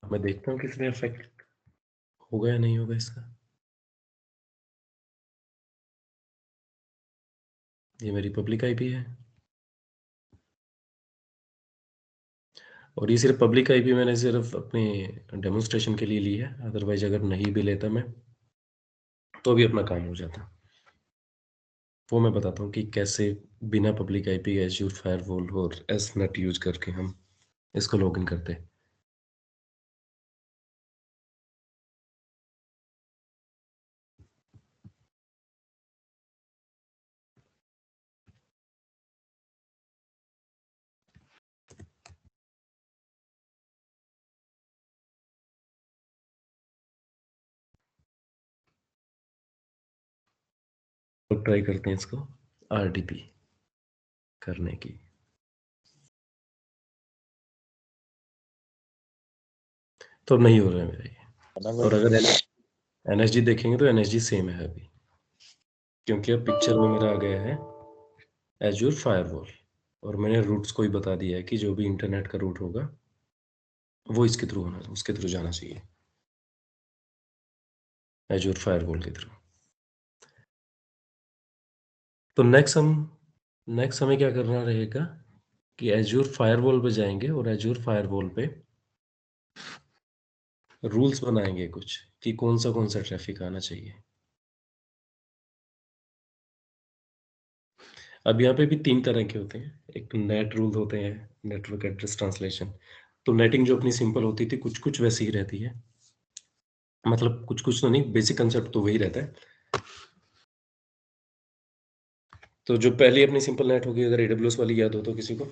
[SPEAKER 1] मैं देखता हूँ किसमें इफेक्ट होगा या नहीं होगा इसका। ये मेरी पब्लिक आईपी है, और ये सिर्फ पब्लिक आईपी मैंने सिर्फ अपने डेमोन्स्ट्रेशन के लिए ली है, अदरवाइज अगर नहीं भी लेता मैं तो भी अपना काम हो जाता। वो मैं बताता हूँ कि कैसे बिना पब्लिक आईपी एज्यूर फायरवॉल और एसनेट यूज करके हम इसको लॉगिन करते हैं। तो ट्राई करते हैं इसको आरडीपी करने की। तो अब नहीं हो रहा है मेरा ये। और अगर एनएसजी देखेंगे तो एनएसजी सेम है अभी, क्योंकि अब पिक्चर में मेरा आ गया है एज्योर फायरवॉल, और मैंने रूट्स को ही बता दिया है कि जो भी इंटरनेट का रूट होगा वो इसके थ्रू होना, उसके थ्रू जाना चाहिए, एज्योर फायरवॉल के थ्रू। तो नेक्स्ट हमें क्या करना रहेगा कि एज्योर फायरवॉल पे जाएंगे और एज्योर फायरवॉल पे रूल्स बनाएंगे कुछ कि कौन सा ट्रैफिक आना चाहिए। अब यहाँ पे भी 3 तरह के होते हैं, एक नेट रूल होते हैं, नेटवर्क एड्रेस ट्रांसलेशन। तो नेटिंग जो अपनी सिंपल होती थी कुछ वैसी ही रहती है, मतलब कुछ तो नहीं, बेसिक कंसेप्ट तो वही रहता है। तो जो पहली अपनी सिंपल नेट होगी, अगर AWS वाली याद हो तो किसी को,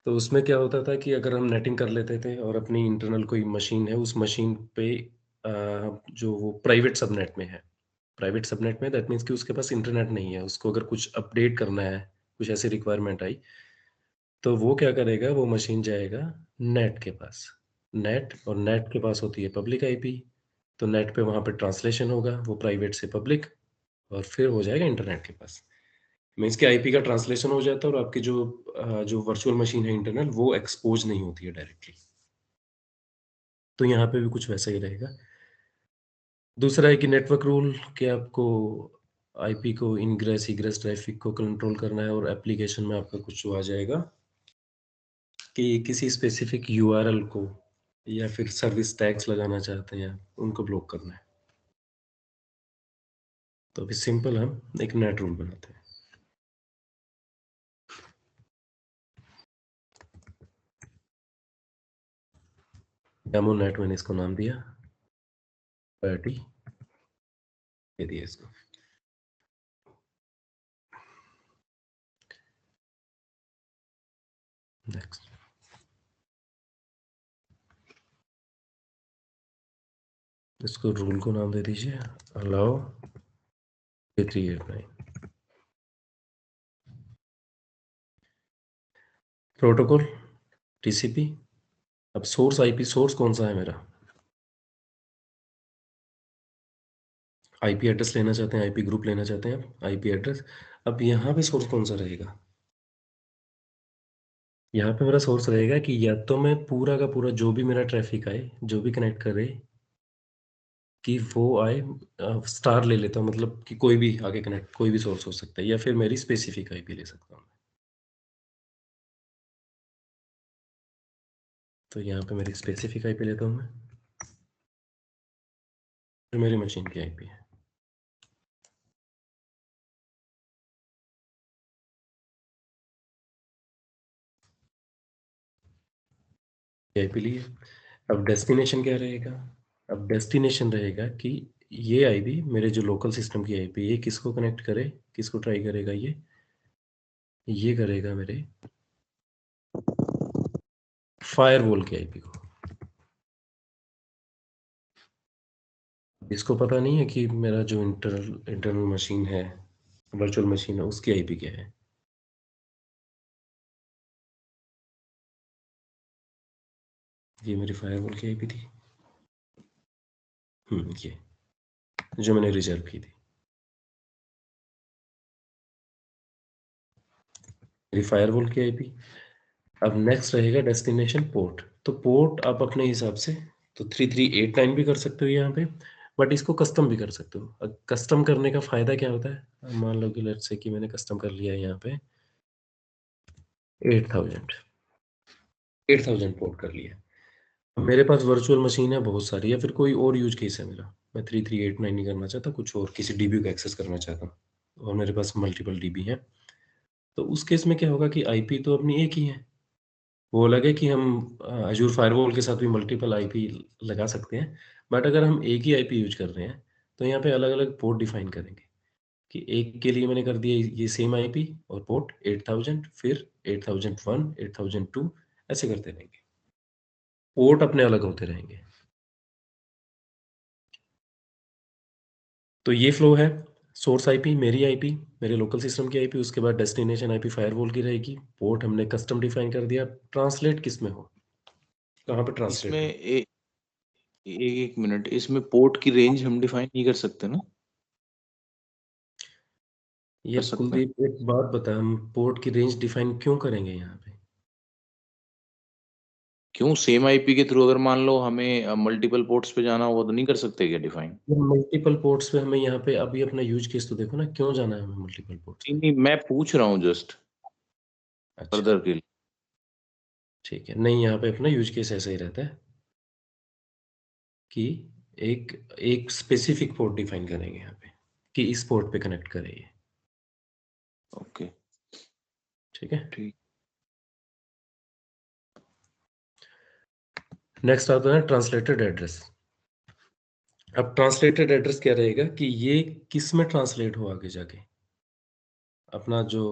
[SPEAKER 1] तो उसमें क्या होता था कि अगर हम नेटिंग कर लेते थे और अपनी इंटरनल कोई मशीन है, उस मशीन पे जो वो प्राइवेट सबनेट में है, प्राइवेट सबनेट में दैट मीन्स कि उसके पास इंटरनेट नहीं है, उसको अगर कुछ अपडेट करना है, कुछ ऐसी रिक्वायरमेंट आई, तो वो क्या करेगा, वो मशीन जाएगा नेट के पास। नेट, और नेट के पास होती है पब्लिक आईपी, तो नेट पे वहाँ पे ट्रांसलेशन होगा, वो प्राइवेट से पब्लिक, और फिर हो जाएगा इंटरनेट के पास। मीन्स कि आईपी का ट्रांसलेशन हो जाता है और आपकी जो वर्चुअल मशीन है इंटरनल, वो एक्सपोज नहीं होती है डायरेक्टली। तो यहाँ पे भी कुछ वैसा ही रहेगा। दूसरा है कि नेटवर्क रूल, कि आपको आईपी को इनग्रेस इग्रेस ट्रैफिक को कंट्रोल करना है, और एप्लीकेशन में आपका कुछ आ जाएगा कि किसी स्पेसिफिक यूआरएल को या फिर सर्विस टैग्स लगाना चाहते हैं, उनको ब्लॉक करना है। तो अभी सिंपल हम एक नेट रूल बनाते हैं। डेमो नेट मैंने इसको नाम दिया, प्रायोरिटी दे दिया इसको। नेक्स्ट, इसको रूल को नाम दे दीजिए अलाउ 389। Protocol TCP. अब सोर्स आईपी, सोर्स कौन सा है मेरा, आईपी एड्रेस लेना चाहते हैं, आईपी ग्रुप लेना चाहते हैं आप, आईपी एड्रेस। अब यहाँ पे सोर्स कौन सा रहेगा, यहाँ पे मेरा सोर्स रहेगा कि या तो मैं पूरा का पूरा जो भी मेरा ट्रैफिक आए, जो भी कनेक्ट करे, कि वो आए, स्टार ले लेता हूँ, मतलब कि कोई भी आगे कनेक्ट, कोई भी सोर्स हो सकता है, या फिर मेरी स्पेसिफिक आईपी ले सकता हूँ। तो यहाँ पे मेरी स्पेसिफिक आईपी लेता हूँ मैं, फिर मेरी मशीन की आईपी है। आईपी लिए। अब डेस्टिनेशन क्या रहेगा, अब डेस्टिनेशन रहेगा कि ये आईपी मेरे जो लोकल सिस्टम की आईपी, ये किसको कनेक्ट करे, किसको ट्राई करेगा, ये करेगा मेरे फायरवॉल की आईपी को। इसको पता नहीं है कि मेरा जो इंटरनल मशीन है, वर्चुअल मशीन है, उसकी आईपी क्या है। ये मेरी फायरवॉल की आईपी थी, ये जो मैंने रिजर्व की थी, मेरी फायरवॉल की आईपी। अब नेक्स्ट रहेगा डेस्टिनेशन पोर्ट। तो पोर्ट आप अपने हिसाब से तो 3389 भी कर सकते हो यहाँ पे, बट इसको कस्टम भी कर सकते हो। कस्टम करने का फायदा क्या होता है, मान लो कि लेट्स से कि मैंने कस्टम कर लिया है यहाँ पे 8000 पोर्ट कर लिया। मेरे पास वर्चुअल मशीन है बहुत सारी, या फिर कोई और यूज केस है मेरा, मैं 3389 नहीं करना चाहता, कुछ और किसी डीबी को एक्सेस करना चाहता हूँ और मेरे पास मल्टीपल डीबी है। तो उस केस में क्या होगा कि आईपी तो अपनी एक ही है, वो अलग है कि हम अजूर फायरवॉल के साथ भी मल्टीपल आईपी लगा सकते हैं, बट अगर हम एक ही आईपी यूज कर रहे हैं तो यहाँ पे अलग अलग पोर्ट डिफाइन करेंगे कि एक के लिए मैंने कर दिया ये सेम आईपी और पोर्ट 8000, फिर 8001, 8002, ऐसे करते रहेंगे, पोर्ट अपने अलग होते रहेंगे। तो ये फ्लो है, सोर्स आईपी मेरी आईपी, मेरे लोकल सिस्टम की आईपी, उसके बाद डेस्टिनेशन आईपी फायरवॉल की रहेगी, पोर्ट हमने कस्टम डिफाइन कर दिया। ट्रांसलेट किस में हो, कहाँ पे ट्रांसलेट
[SPEAKER 2] इसमें
[SPEAKER 1] हो?
[SPEAKER 2] एक मिनट, इसमें पोर्ट की रेंज हम डिफाइन नहीं कर सकते ना?
[SPEAKER 1] ये
[SPEAKER 2] कर सकते हैं।
[SPEAKER 1] कुलदीप एक बात बता, हम पोर्ट की रेंज डिफाइन क्यों करेंगे यहाँ पे?
[SPEAKER 2] क्यों, सेम आईपी के थ्रू अगर मान लो हमें मल्टीपल पोर्ट्स पे जाना होगा तो नहीं कर सकते क्या डिफाइन?
[SPEAKER 1] मल्टीपल पोर्ट्स पे हमें यहाँ पे अभी अपना यूज केस तो देखो ना, क्यों जाना है हमें मल्टीपल पोर्ट्स
[SPEAKER 2] नहीं
[SPEAKER 1] पे?
[SPEAKER 2] नहीं, मैं पूछ रहा हूँ जस्ट
[SPEAKER 1] अच्छा
[SPEAKER 2] फर्दर के लिए।
[SPEAKER 1] ठीक है, नहीं यहाँ पे अपना यूज केस ऐसा ही रहता है कि एक एक स्पेसिफिक पोर्ट डिफाइन करेंगे यहाँ पे कि इस पोर्ट पे कनेक्ट करे ये,
[SPEAKER 2] ओके
[SPEAKER 1] ठीक है।
[SPEAKER 2] ठीक।
[SPEAKER 1] नेक्स्ट आता है ट्रांसलेटेड एड्रेस। अब ट्रांसलेटेड एड्रेस क्या रहेगा कि ये किस में ट्रांसलेट हो आगे जाके, अपना जो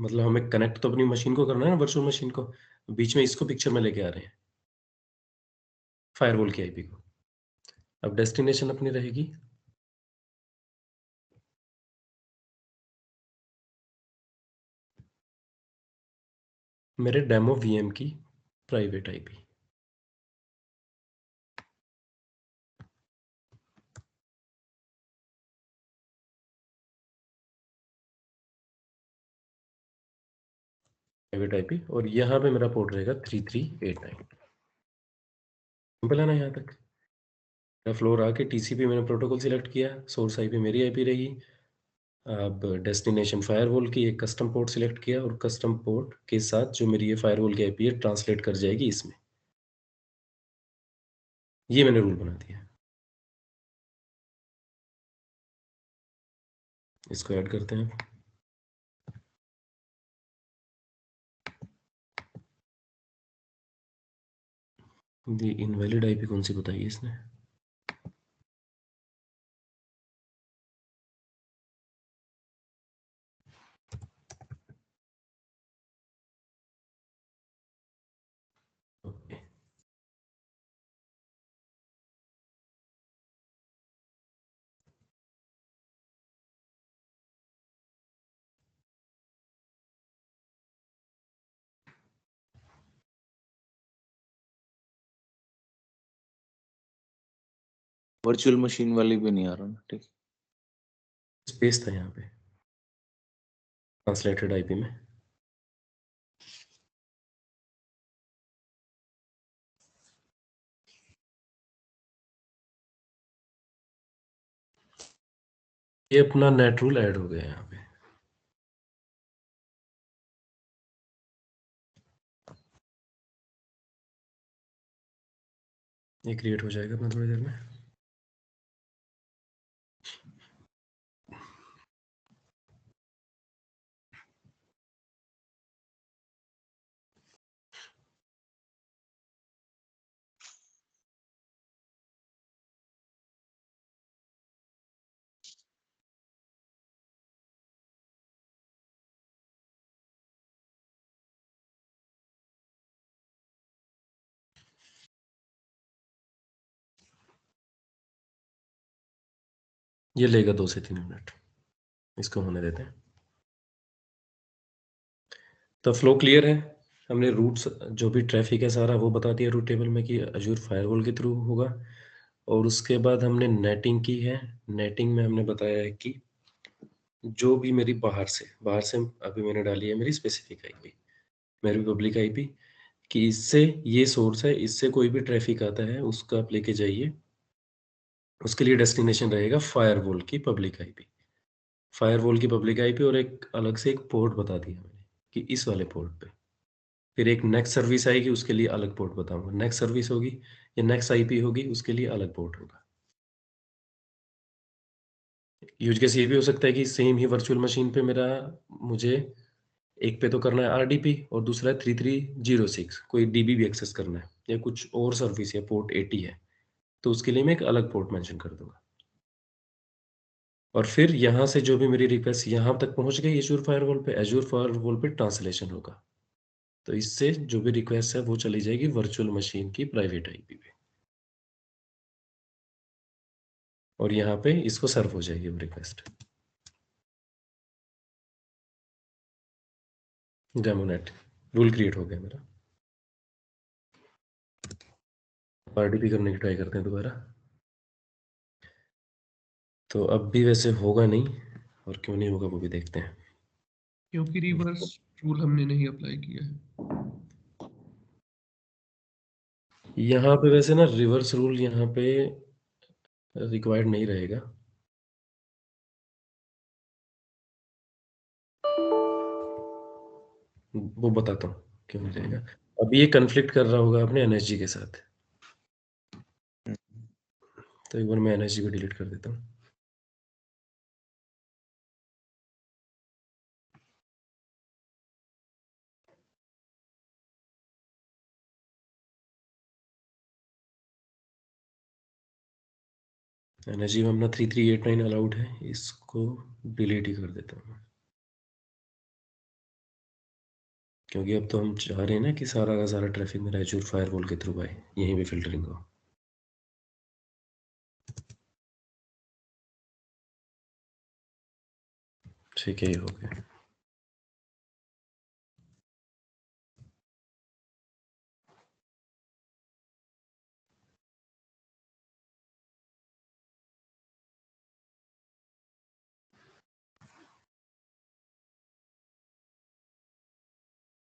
[SPEAKER 1] मतलब हमें कनेक्ट तो अपनी मशीन को करना है ना, वर्चुअल मशीन को, बीच में इसको पिक्चर में लेके आ रहे हैं, फायरवॉल की आईपी को। अब डेस्टिनेशन अपनी रहेगी मेरे डेमो वीएम की प्राइवेट आईपी। प्राइवेट आईपी, और यहाँ पे मेरा पोर्ट रहेगा 3389। सिंपल है ना यहाँ तक? मेरा फ्लोर आके टीसीपी मैंने प्रोटोकॉल सिलेक्ट किया, सोर्स आईपी मेरी आईपी रही, अब डेस्टिनेशन फायरवॉल की एक कस्टम पोर्ट सिलेक्ट किया, और कस्टम पोर्ट के साथ जो मेरी ये फायरवॉल की आईपी है ट्रांसलेट कर जाएगी इसमें। ये मैंने रूल बना दिया, इसको ऐड करते हैं। दी इनवैलिड आईपी कौन सी बताई है इसने?
[SPEAKER 2] वर्चुअल मशीन वाली भी नहीं आ रहा ना, ठीक।
[SPEAKER 1] स्पेस था यहाँ पे ट्रांसलेटेड आईपी में। ये अपना नेट रूल ऐड हो गया यहाँ पे। ये क्रिएट हो जाएगा अपना थोड़ी देर में। ये लेगा 2 से 3 मिनट, इसको होने देते हैं। तो फ्लो क्लियर है, हमने रूट्स जो भी ट्रैफिक है सारा वो बता दिया रूट टेबल में कि अजूर फायरवॉल के थ्रू होगा। और उसके बाद हमने नेटिंग की है। नेटिंग में हमने बताया है कि जो भी मेरी बाहर से अभी मैंने डाली है मेरी स्पेसिफिक आईपी, मेरी पब्लिक आईपी, कि इससे ये सोर्स है, इससे कोई भी ट्रैफिक आता है उसका आप लेके जाइए, उसके लिए डेस्टिनेशन रहेगा फायरवॉल की पब्लिक आईपी। फायरवॉल की पब्लिक आईपी और एक अलग से एक पोर्ट बता दिया मैंने कि इस वाले पोर्ट पे। फिर एक नेक्स्ट सर्विस आएगी, उसके लिए अलग पोर्ट बताऊंगा। नेक्स्ट सर्विस होगी या नेक्स्ट आईपी होगी, उसके लिए अलग पोर्ट होगा। यूज केस ये भी हो सकता है कि सेम ही वर्चुअल मशीन पे मुझे एक पे तो करना है आरडीपी और दूसरा है 3306, कोई डीबी भी एक्सेस करना है या कुछ और सर्विस या पोर्ट 80 है, तो उसके लिए मैं एक अलग पोर्ट मेंशन कर दूंगा। और फिर यहाँ से जो भी मेरी रिक्वेस्ट यहाँ तक पहुँच गई एजूर फायरवॉल पे ट्रांसलेशन होगा। तो इससे जो भी रिक्वेस्ट है वो चली जाएगी वर्चुअल मशीन की प्राइवेट आईपी पे, और यहाँ पे इसको सर्व हो जाएगी वो रिक्वेस्ट। डेमोनेट रूल क्रिएट हो गया मेरा। आरडीपी करने की ट्राई करते हैं दोबारा। तो अब भी वैसे होगा नहीं, और क्यों नहीं होगा वो भी देखते हैं।
[SPEAKER 6] क्योंकि रिवर्स रूल हमने नहीं अप्लाई किया है।
[SPEAKER 1] यहाँ पे वैसे ना रिवर्स रूल यहाँ पे रिक्वायर्ड नहीं रहेगा। वो बताता हूँ क्यों नहीं रहेगा। अभी ये कन्फ्लिक्ट कर रहा होगा अपने एनएसजी के साथ, तो एक बार मैं एनएसजी को डिलीट कर देता हूँ। एनएसजी में अपना 3389 अलाउड है, इसको डिलीट ही कर देता हूँ, क्योंकि अब तो हम चाह रहे हैं ना कि सारा का सारा ट्रैफिक मेरा एजूर फायरवॉल के थ्रू आए, यहीं पे फिल्टरिंग हो। ठीक है, ये हो गया।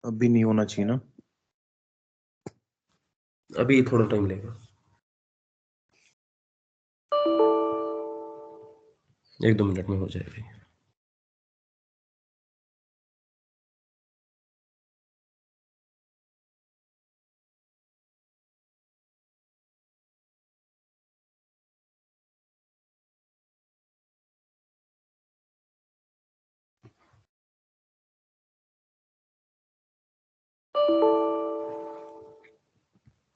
[SPEAKER 2] अभी नहीं होना चाहिए ना,
[SPEAKER 1] अभी थोड़ा टाइम लेगा, 1-2 मिनट में हो जाएगा।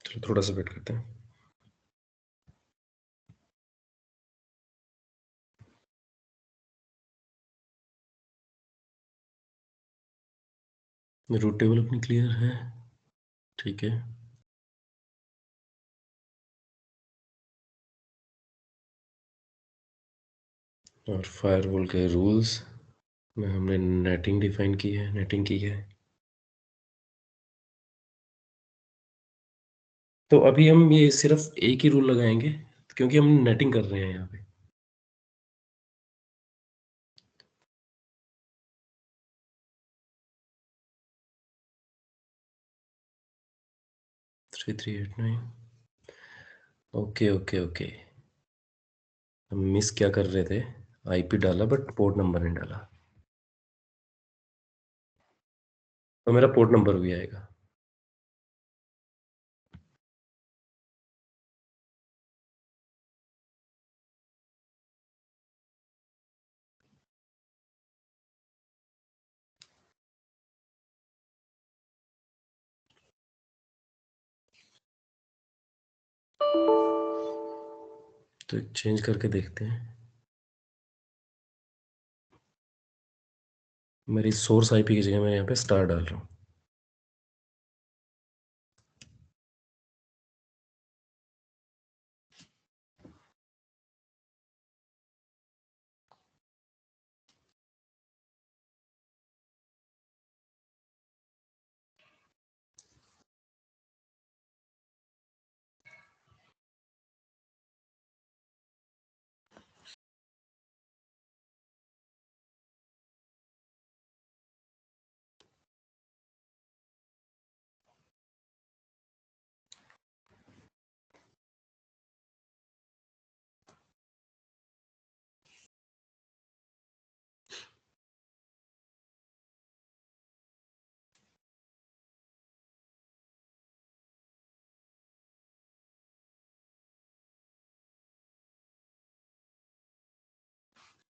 [SPEAKER 1] चलो थोड़ा सा वेट करते हैं। रूट टेबल अपनी क्लियर है, ठीक है। और फायरवॉल के रूल्स में हमने नेटिंग डिफाइन की है, नेटिंग की है। तो अभी हम ये सिर्फ एक ही रूल लगाएंगे क्योंकि हम नेटिंग कर रहे हैं यहाँ पे। थ्री 389। ओके ओके ओके, हम मिस क्या कर रहे थे, आईपी डाला बट पोर्ट नंबर नहीं डाला, तो मेरा पोर्ट नंबर भी आएगा। तो चेंज करके देखते हैं। मेरी सोर्स आईपी की जगह मैं यहाँ पे स्टार डाल रहा हूँ।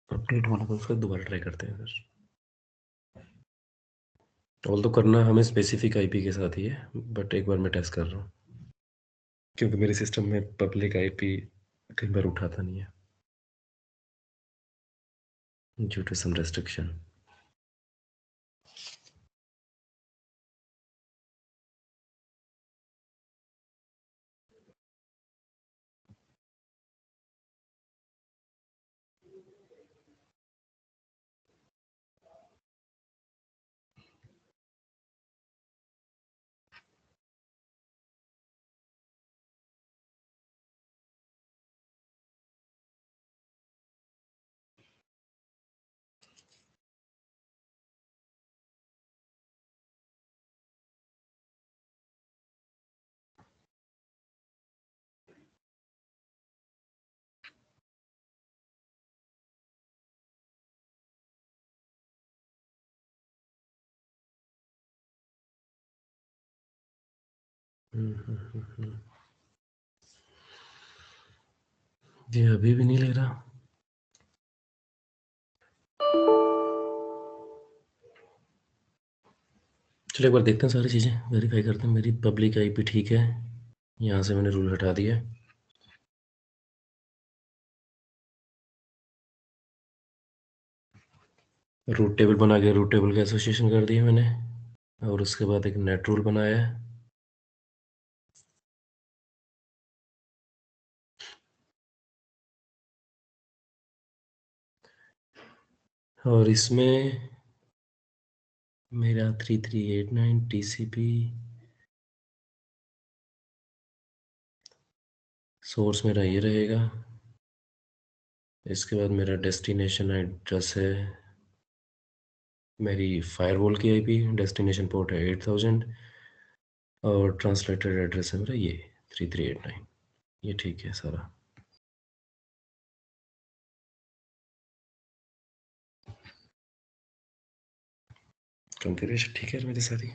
[SPEAKER 1] अपडेट होने को फिर दोबारा ट्राई करते हैं फिर। ऑल तो करना हमें स्पेसिफिक आईपी के साथ ही है, बट एक बार मैं टेस्ट कर रहा हूँ क्योंकि मेरे सिस्टम में पब्लिक आईपी कई बार उठाता नहीं है ड्यू टू सम रेस्ट्रिक्शन। ये अभी भी नहीं ले रहा। चलो एक बार देखते हैं, सारी चीज़ें वेरीफाई करते हैं। मेरी पब्लिक आईपी ठीक है, यहाँ से मैंने रूल हटा दिया। रूट टेबल बना के रूट टेबल का एसोसिएशन कर दिया मैंने, और उसके बाद एक नेट रूल बनाया है। और इसमें मेरा 3389 टीसीपी सोर्स मेरा ये रहेगा। इसके बाद मेरा डेस्टिनेशन एड्रेस है, मेरी फायरवॉल की आईपी, डेस्टिनेशन पोर्ट है 8000, और ट्रांसलेटेड एड्रेस है मेरा ये 3389। ये ठीक है सारा। कॉन्फ़िगरेशन ठीक है मेरी सारी।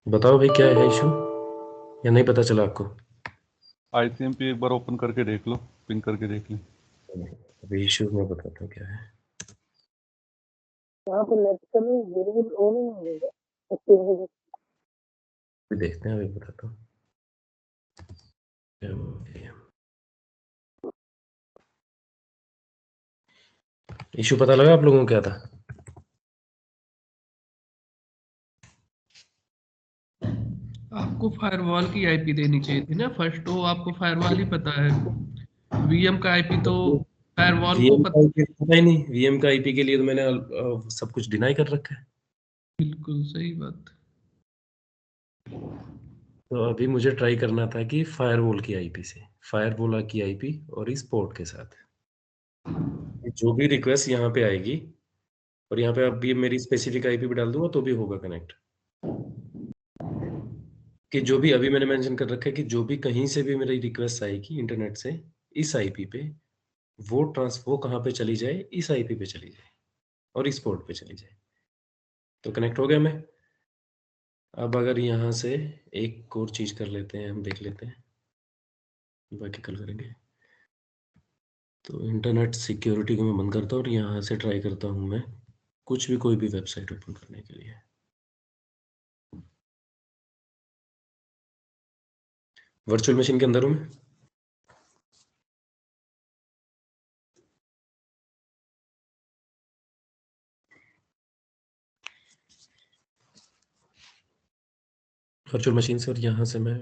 [SPEAKER 1] बताओ भाई क्या है इशू, या नहीं पता चला आपको?
[SPEAKER 9] आईसीएमपी एक बार ओपन करके देख लो, पिन करके देख लो।
[SPEAKER 1] अभी इशू मैं बताता हूँ क्या है।
[SPEAKER 4] यहाँ पे नेट का नहीं वेरिएबल ऑन नहीं होगा, एक्टिव
[SPEAKER 1] देखते हैं, अभी बताता हूँ। इशू पता लगा आप लोगों को क्या था?
[SPEAKER 6] आपको फायरवॉल की आईपी देनी चाहिए थी ना फर्स्ट, तो आपको फायरवॉल ही पता है। वीएम का आईपी तो फायरवॉल को
[SPEAKER 1] वीएम का IP पता ही नहीं, वीएम का IP के लिए तो मैंने सब कुछ डिनाई कर रखा है।
[SPEAKER 6] बिल्कुल सही बात।
[SPEAKER 1] तो अभी मुझे ट्राई करना था कि फायरवॉल की IP से, फायरवॉल की IP और इस पोर्ट के साथ जो भी रिक्वेस्ट यहाँ पे आएगी, और यहाँ पे अब ये मेरी स्पेसिफिक IP भी डाल दूंगा तो भी होगा कनेक्ट। कि जो भी अभी मैंने मेंशन कर रखा है कि जो भी कहीं से भी मेरी रिक्वेस्ट आएगी इंटरनेट से इस IP पे, वो कहाँ पे चली जाए, इस IP पे चली जाए और इस पोर्ट पे चली जाए। तो कनेक्ट हो गया मैं। अब अगर यहाँ से एक और चीज कर लेते हैं, हम देख लेते हैं, बाकी कल करेंगे। तो इंटरनेट सिक्योरिटी को मैं बंद करता हूँ और यहाँ से ट्राई करता हूँ मैं कुछ भी, कोई भी वेबसाइट ओपन करने के लिए। वर्चुअल मशीन के अंदर हूँ मैं। वर्चुअल मशीन से, और यहाँ से मैं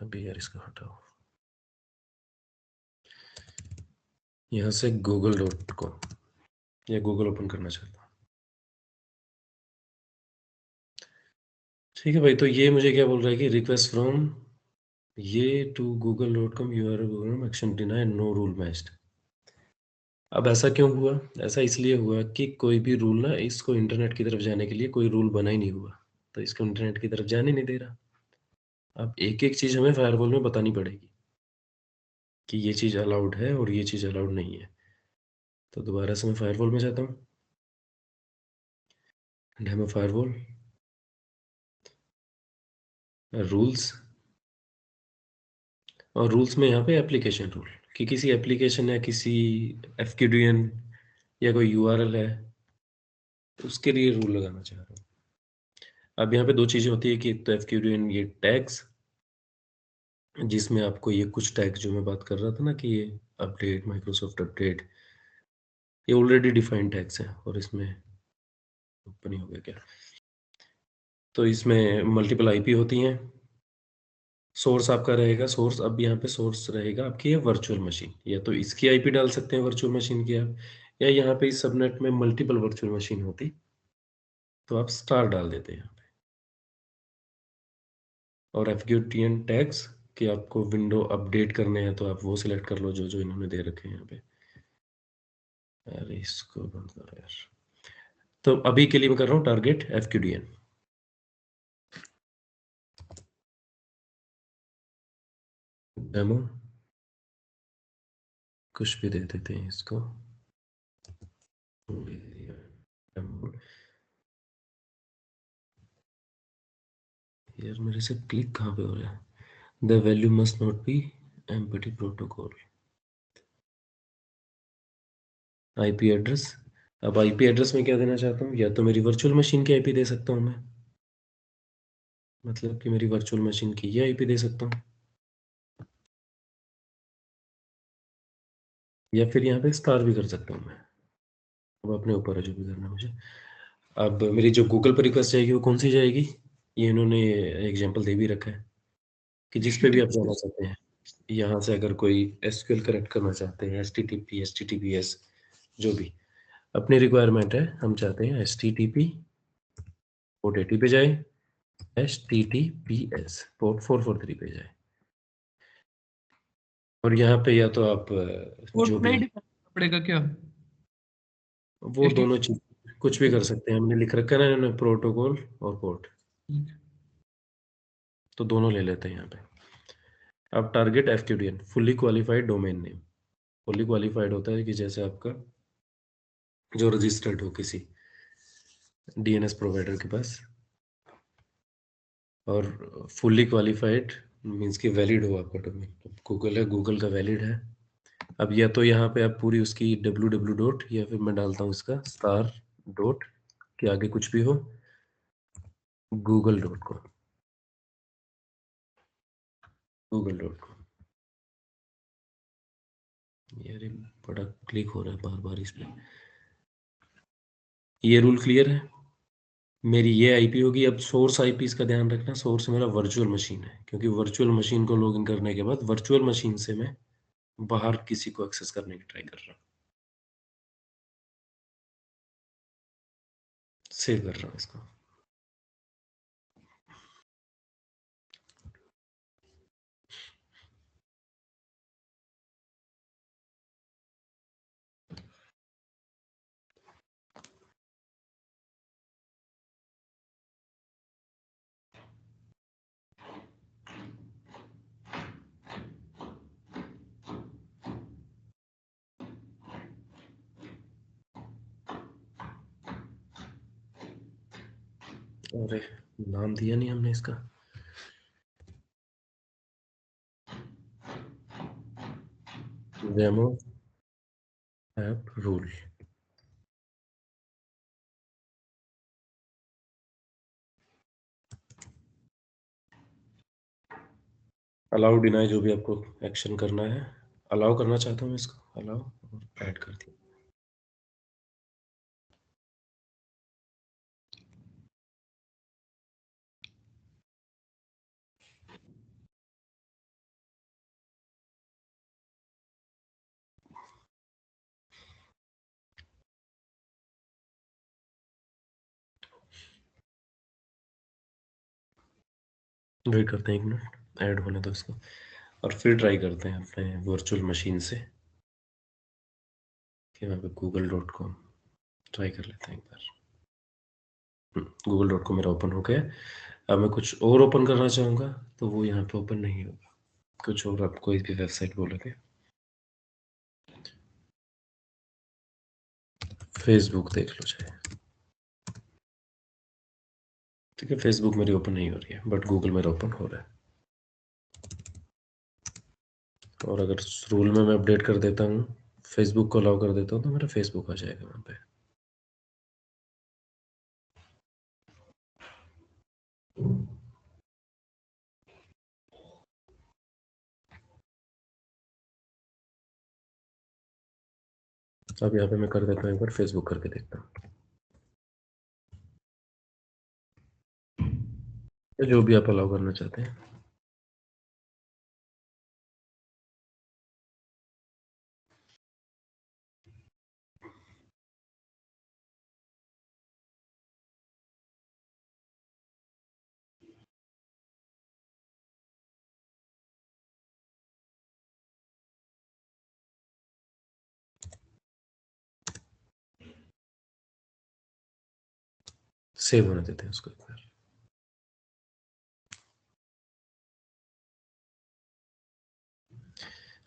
[SPEAKER 1] अभी यार इसको हटाओ, यहाँ से google.com या गूगल ओपन करना चाहता हूँ। ठीक है भाई, तो ये मुझे क्या बोल रहा है कि रिक्वेस्ट फ्रॉम ये to google.com URL action deny no rule matched. अब ऐसा क्यों हुआ? ऐसा इसलिए हुआ कि कोई भी रूल ना, इसको इंटरनेट की तरफ जाने के लिए कोई रूल बना ही नहीं हुआ, तो इसको इंटरनेट की तरफ जाने नहीं दे रहा। अब एक एक चीज हमें फायरवॉल में बतानी पड़ेगी कि ये चीज अलाउड है और ये चीज अलाउड नहीं है। तो दोबारा से मैं फायरवॉल में जाता हूँ, डेमो फायरवॉल, रूल्स, और रूल्स में यहाँ पे एप्लीकेशन रूल, कि किसी एप्लीकेशन या किसी FQDN या कोई URL है उसके लिए रूल लगाना चाह रहा हूँ। अब यहाँ पे दो चीजें होती है कि एक तो FQDN ये टैग्स, जिसमें आपको ये कुछ टैग जो मैं बात कर रहा था ना कि ये अपडेट, माइक्रोसॉफ्ट अपडेट, ये ऑलरेडी डिफाइंड टैग्स हैं, और इसमें ओपन ही हो गया क्या, तो इसमें मल्टीपल IP होती हैं। सोर्स आपका रहेगा, सोर्स, अब यहाँ पे सोर्स रहेगा आपकी ये वर्चुअल मशीन, या तो इसकी IP डाल सकते हैं वर्चुअल मशीन की आप, या यहाँ पे इस सबनेट में मल्टीपल वर्चुअल मशीन होती तो आप स्टार डाल देते हैं यहाँ पे। और FQDN टैग्स कि आपको विंडो अपडेट करने हैं तो आप वो सिलेक्ट कर लो जो जो इन्होंने दे रखे हैं यहाँ पे। अरे इसको बंद करो यार। तो अभी के लिए मैं कर रहा हूँ टारगेट FQDN। डेमो कुछ भी दे देते हैं इसको, यार मेरे से क्लिक कहाँ पे हो रहा है? The value must not be empty protocol, IP address. अब IP एड्रेस में क्या देना चाहता हूँ, या तो मेरी वर्चुअल मशीन की IP दे सकता हूँ मैं, मतलब कि मेरी वर्चुअल मशीन की ये IP दे सकता हूँ, या फिर यहाँ पे स्टार भी कर सकता हूँ मैं। अब अपने ऊपर है जो भी करना है मुझे। अब मेरी जो गूगल पर रिक्वेस्ट जाएगी वो कौन सी जाएगी, ये इन्होंने एग्जांपल दे भी रखा है कि जिस पे भी आप जाना चाहते हैं। यहाँ से अगर कोई SQL कनेक्ट करना चाहते हैं, HTTP HTTPS जो भी अपनी रिक्वायरमेंट है, हम चाहते हैं HTTP पोर्ट 80 पे जाए, HTTPS पोर्ट 443 पे जाए, और यहाँ पे या तो आप जो भी
[SPEAKER 6] पड़ेगा क्या?
[SPEAKER 1] वो दोनों चीज कुछ भी कर सकते हैं, हमने लिख रखा है ना इन्होंने प्रोटोकॉल और पोर्ट, तो दोनों ले लेते हैं यहाँ पे। अब target FQDN fully qualified domain name. Fully qualified होता है कि जैसे आपका जो रजिस्टर्ड हो किसी DNS प्रोवाइडर के पास, और फुल्ली क्वालिफाइड मीन्स कि वैलिड हो आपका डोमेन। गूगल है, गूगल का वैलिड है। अब या तो यहाँ पे आप पूरी उसकी www डॉट, या फिर मैं डालता हूँ इसका स्टार डॉट के आगे कुछ भी हो google.com, google.com। यार ये बड़ा क्लिक हो रहा है बार बार इस पे। ये रूल क्लियर है, मेरी ये IP होगी। अब सोर्स IP इसका ध्यान रखना, सोर्स मेरा वर्चुअल मशीन है, क्योंकि वर्चुअल मशीन को लॉगिन करने के बाद वर्चुअल मशीन से मैं बाहर किसी को एक्सेस करने की ट्राई कर रहा हूँ। सेव कर रहा हूँ इसको। अरे नाम दिया नहीं हमने इसका। Demo app rule. Allow deny जो भी आपको एक्शन करना है, अलाउ करना चाहता हूँ इसको, अलाउ और ऐड कर दिया। वेट करते हैं 1 मिनट, ऐड होने दो इसको, और फिर ट्राई करते हैं अपने वर्चुअल मशीन से कि वहाँ पे google.com ट्राई कर लेते हैं एक बार। google.com मेरा ओपन हो गया। अब मैं कुछ और ओपन करना चाहूँगा तो वो यहाँ पे ओपन नहीं होगा। कुछ और आप कोई भी वेबसाइट बोलोगे, फेसबुक देख लो चाहे, ठीक है। फेसबुक मेरी ओपन नहीं हो रही है, बट गूगल मेरा ओपन हो रहा है। और अगर रूल में मैं अपडेट कर देता हूँ, फेसबुक को अलाउ कर देता हूँ, तो मेरा फेसबुक आ जाएगा वहाँ पे। अब यहाँ पे मैं कर देता हूँ, एक बार फेसबुक करके देखता हूँ। जो भी आप अलाउ करना चाहते हैं। सेव होने देते हैं उसको एक बार।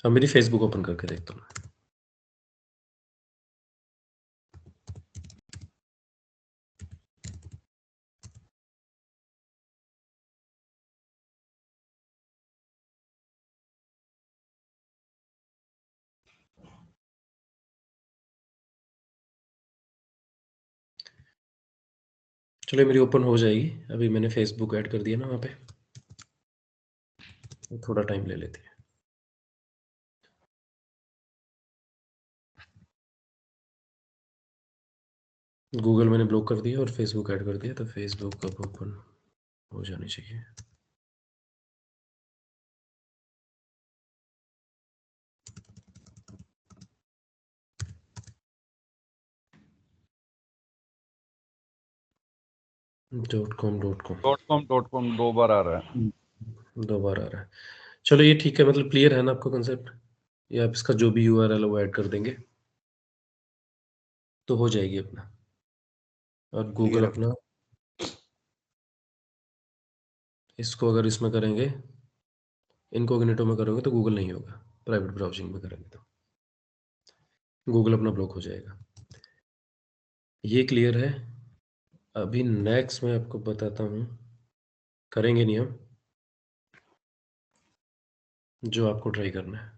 [SPEAKER 1] अब मेरी फेसबुक ओपन करके देखता हूँ। चलो मेरी ओपन हो जाएगी। अभी मैंने फेसबुक ऐड कर दिया ना वहाँ पे, थोड़ा टाइम ले लेती है। गूगल मैंने ब्लॉक कर दिया और फेसबुक ऐड कर दिया, तो फेसबुक अब ओपन हो जानी चाहिए। .com
[SPEAKER 9] .com 2 बार आ रहा है।
[SPEAKER 1] 2 बार आ रहा है। चलो ये ठीक है, मतलब क्लियर है ना आपको कंसेप्ट? या आप इसका जो भी यूआरएल है वो ऐड कर देंगे तो हो जाएगी अपना। और गूगल
[SPEAKER 7] Clear.
[SPEAKER 1] अपना, इसको अगर इसमें करेंगे, इनकॉग्निटो में करोगे तो गूगल नहीं होगा, प्राइवेट ब्राउजिंग में करेंगे तो गूगल अपना ब्लॉक हो जाएगा। ये क्लियर है। अभी नेक्स्ट मैं आपको बताता हूँ, करेंगे नहीं हम, जो आपको ट्राई करना है।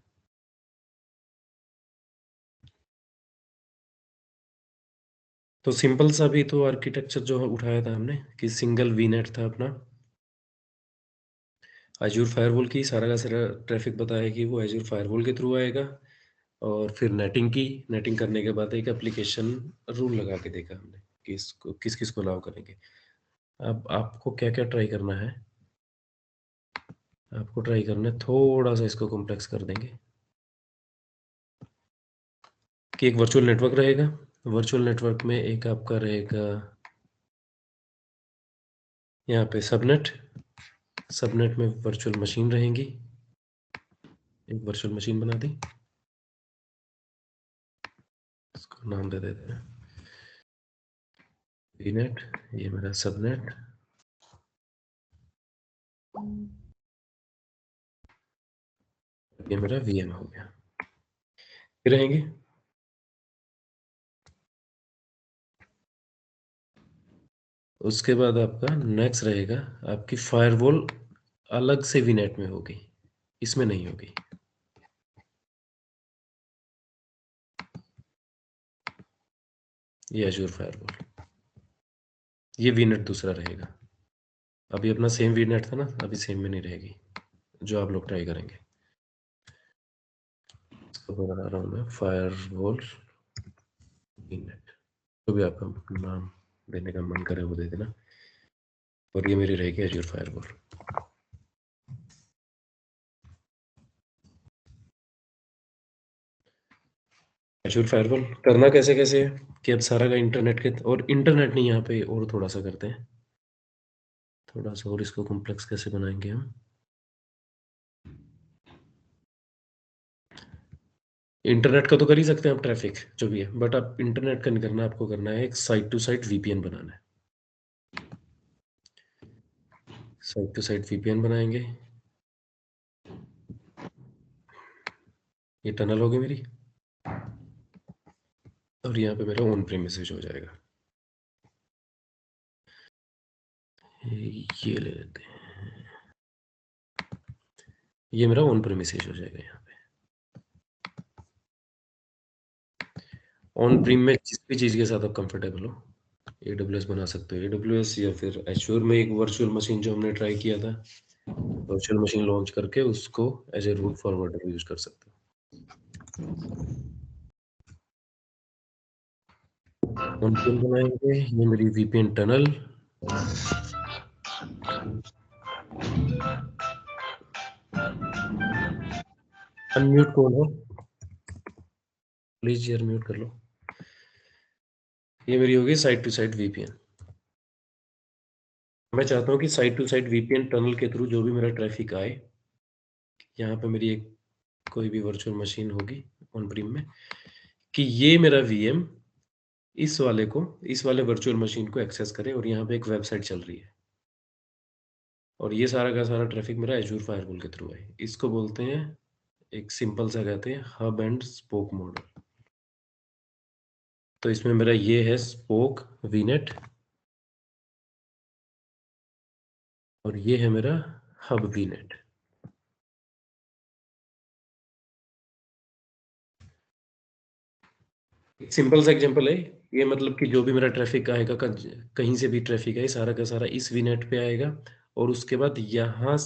[SPEAKER 1] तो सिंपल सा भी तो आर्किटेक्चर जो उठाया था हमने कि सिंगल वीनेट था अपना, एज्योर फायरवॉल की सारा का सारा ट्रैफिक बताया कि वो एज्योर फायरवॉल के थ्रू आएगा। और फिर नेटिंग करने के बाद एक एप्लीकेशन रूल लगा के देखा हमने कि इसको किस किस को अलाउ करेंगे। अब आपको क्या क्या ट्राई करना है, आपको ट्राई करना है थोड़ा सा इसको कॉम्प्लेक्स कर देंगे कि एक वर्चुअल नेटवर्क रहेगा। वर्चुअल नेटवर्क में एक आपका रहेगा यहाँ पे सबनेट में वर्चुअल मशीन रहेंगी, एक वर्चुअल मशीन बना दी, इसको नाम दे देते हैं वीनेट, ये मेरा सबनेट, ये मेरा वीएम हो गया, ये रहेंगे। उसके बाद आपका नेक्स्ट रहेगा, आपकी फायरवॉल अलग से वीनेट में होगी, इसमें नहीं होगी। ये एज़्योर फायरवॉल, ये वीनेट दूसरा रहेगा। अभी अपना सेम वीनेट था ना, अभी सेम में नहीं रहेगी, जो आप लोग ट्राई करेंगे। इसको बना रहा हूँ मैं फायरवॉल वीनेट, जो भी आपका नाम देने का मन करे वो दे देना। और ये मेरी रहेगी एज़्योर फायरवॉल। एज़्योर फायरवॉल करना कैसे कैसे है कि अब सारा का इंटरनेट के, और इंटरनेट नहीं, यहाँ पे और थोड़ा सा करते हैं, थोड़ा सा और इसको कॉम्प्लेक्स कैसे बनाएंगे हम। इंटरनेट का तो कर ही सकते हैं आप, ट्रैफिक जो भी है, बट आप इंटरनेट का नहीं करना, आपको करना है एक साइट टू साइट वीपीएन बनाना है। साइट टू साइट वीपीएन बनाएंगे, ये टनल होगी मेरी, और यहाँ पे मेरा ऑन प्रीमिसेस हो जाएगा। ये ले लेते हैं, ये मेरा ऑन प्रीमिसेस हो जाएगा। यहाँ पे ऑन प्रीम में जिस भी चीज़ के साथ आप कंफर्टेबल हो, AWS बना सकते हो AWS, या फिर एश्योर में एक वर्चुअल मशीन जो हमने ट्राई किया था, वर्चुअल मशीन लॉन्च करके उसको as a route forwarder use कर सकते हो। ऑन प्रीम बनाएंगे, ये मेरी VPN टनल, अनम्यूट कौन हो, प्लीज यार म्यूट कर लो। ये मेरी होगी साइट टू साइट VPN। मैं चाहता हूँ कि site to site VPN tunnel के थ्रू जो भी मेरा ट्रैफिक आए, यहाँ पे मेरी एक कोई भी वर्चुअल मशीन होगी ऑन प्रीम में, कि ये मेरा VM इस वाले वर्चुअल मशीन को एक्सेस करे, और यहाँ पे एक वेबसाइट चल रही है, और ये सारा का सारा ट्रैफिक मेरा एज़्योर फायरवॉल के थ्रू है। इसको बोलते हैं, एक सिंपल सा कहते हैं, हब एंड स्पोक मॉडल। तो इसमें मेरा ये है स्पोक वीनेट, और ये है मेरा हब वीनेट। एक सिंपल सा एग्जांपल है ये, मतलब कि जो भी मेरा ट्रैफिक आएगा, कहीं से भी ट्रैफिक है, सारा का सारा इस वीनेट पे आएगा, और उसके बाद यहाँ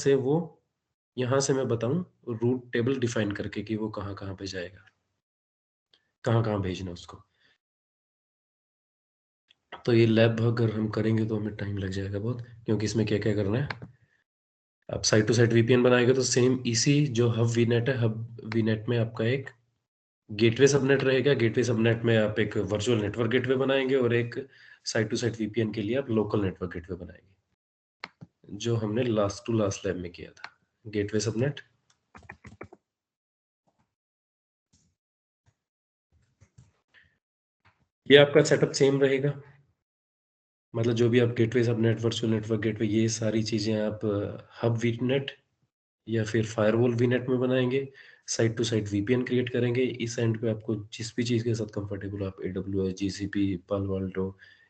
[SPEAKER 1] से मैं बताऊं रूट टेबल डिफाइन करके कि वो कहाँ कहाँ पे जाएगा, कहाँ कहाँ भेजना उसको। तो ये लैब अगर हम करेंगे तो हमें टाइम लग जाएगा बहुत, क्योंकि इसमें क्या क्या करना है। आप साइट टू साइट VPN बनाएंगे तो सेम इसी जो हब वीनेट है, हब वीनेट में आपका एक गेटवे सबनेट रहेगा। गेटवे सबनेट में आप एक वर्चुअल नेटवर्क गेटवे बनाएंगे, और एक साइट टू साइट VPN के लिए आप लोकल नेटवर्क गेटवे बनाएंगे, जो हमने लास्ट टू लास्ट लैब में किया था, गेटवे सबनेट। ये आपका सेटअप सेम रहेगा, मतलब जो भी आप gateway subnet, virtual network gateway, ये सारी चीजें आप हब वीनेट या फिर फायरवॉल वीनेट में बनाएंगे, site to site VPN create करेंगे। इस एंड पे आपको जिस भी चीज़ के साथ कंफर्टेबल हो, आप AWS, GCP, पालो अल्टो,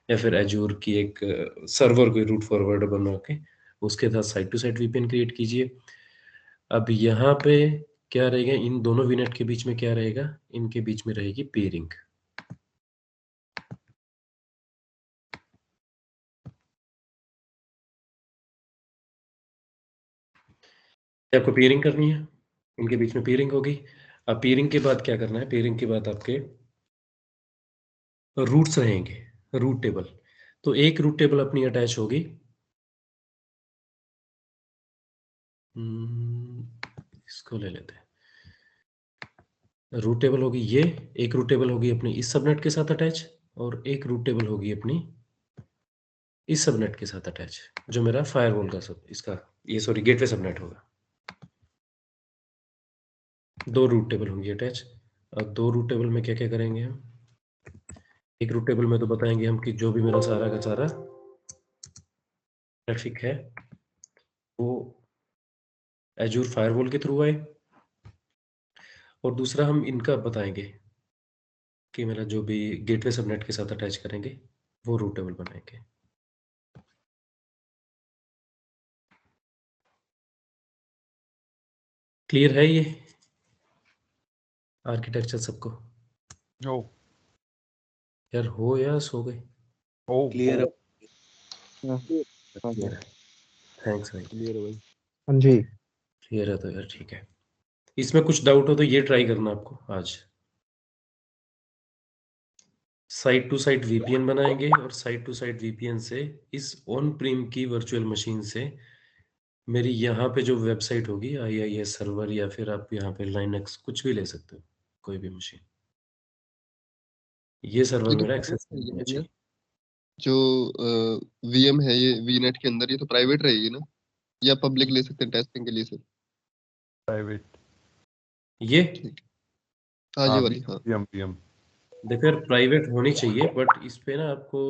[SPEAKER 1] या फिर एजूर की एक सर्वर कोई रूट फॉरवर्डर बना के उसके साथ site to site VPN create कीजिए। अब यहाँ पे क्या रहेगा, इन दोनों वीनेट के बीच में क्या रहेगा, इनके बीच में रहेगी पेयरिंग। आपको पेयरिंग करनी है, इनके बीच में पेयरिंग होगी। अब पेयरिंग के बाद क्या करना है, पेयरिंग के बाद आपके रूट्स रहेंगे, रूट टेबल। तो एक रूट टेबल अपनी अटैच होगी, इसको ले लेते हैं। रूट टेबल होगी ये, एक रूट टेबल होगी अपनी इस सबनेट के साथ अटैच, और एक रूट टेबल होगी अपनी इस सबनेट के साथ अटैच, जो मेरा फायरवॉल का सब इसका ये सॉरी गेटवे सबनेट होगा। 2 रूट टेबल होंगी अटैच। और 2 रूट टेबल में क्या क्या करेंगे हम? एक रूट टेबल में तो बताएंगे हम कि जो भी मेरा सारा का सारा ट्रैफिक है वो एजूर फायरवॉल के थ्रू आए, और दूसरा हम इनका बताएंगे कि मेरा जो भी गेटवे सबनेट के साथ अटैच करेंगे वो रूट टेबल बनाएंगे। क्लियर है ये आर्किटेक्चर सबको?
[SPEAKER 9] हो
[SPEAKER 1] यार हो या सो गए?
[SPEAKER 9] हो
[SPEAKER 10] क्लियर है।
[SPEAKER 1] क्लियर है, थैंक्स भाई।
[SPEAKER 10] क्लियर है भाई।
[SPEAKER 3] हाँ जी।
[SPEAKER 1] क्लियर है तो यार ठीक है। इसमें कुछ डाउट हो तो ये ट्राई करना आपको आज। साइट टू साइट वीपीएन बनाएंगे और साइट टू साइट वीपीएन से इस ऑन प्रीम की वर्चुअल मशीन से मेरी यहाँ पे जो वेबसाइट होगी IIS सर्वर या फिर आप यहाँ पे लाइनक्स कुछ भी ले सकते हो, कोई भी मशीन, ये सर्वर
[SPEAKER 11] ये तो
[SPEAKER 1] मेरा
[SPEAKER 11] private
[SPEAKER 1] एक्सेस
[SPEAKER 11] रहेगी
[SPEAKER 1] करना
[SPEAKER 11] ना भैया?
[SPEAKER 1] चाहिए।
[SPEAKER 11] जो VM है ये VNet के अंदर, ये तो प्राइवेट रहेगी ना, या पब्लिक ले सकते हैं टेस्टिंग के लिए सर?
[SPEAKER 9] प्राइवेट
[SPEAKER 1] ये
[SPEAKER 11] हाँ ये
[SPEAKER 9] हाँ
[SPEAKER 11] वाली, हाँ।
[SPEAKER 9] VM
[SPEAKER 1] देखो यार प्राइवेट होनी चाहिए, बट इस पे ना आपको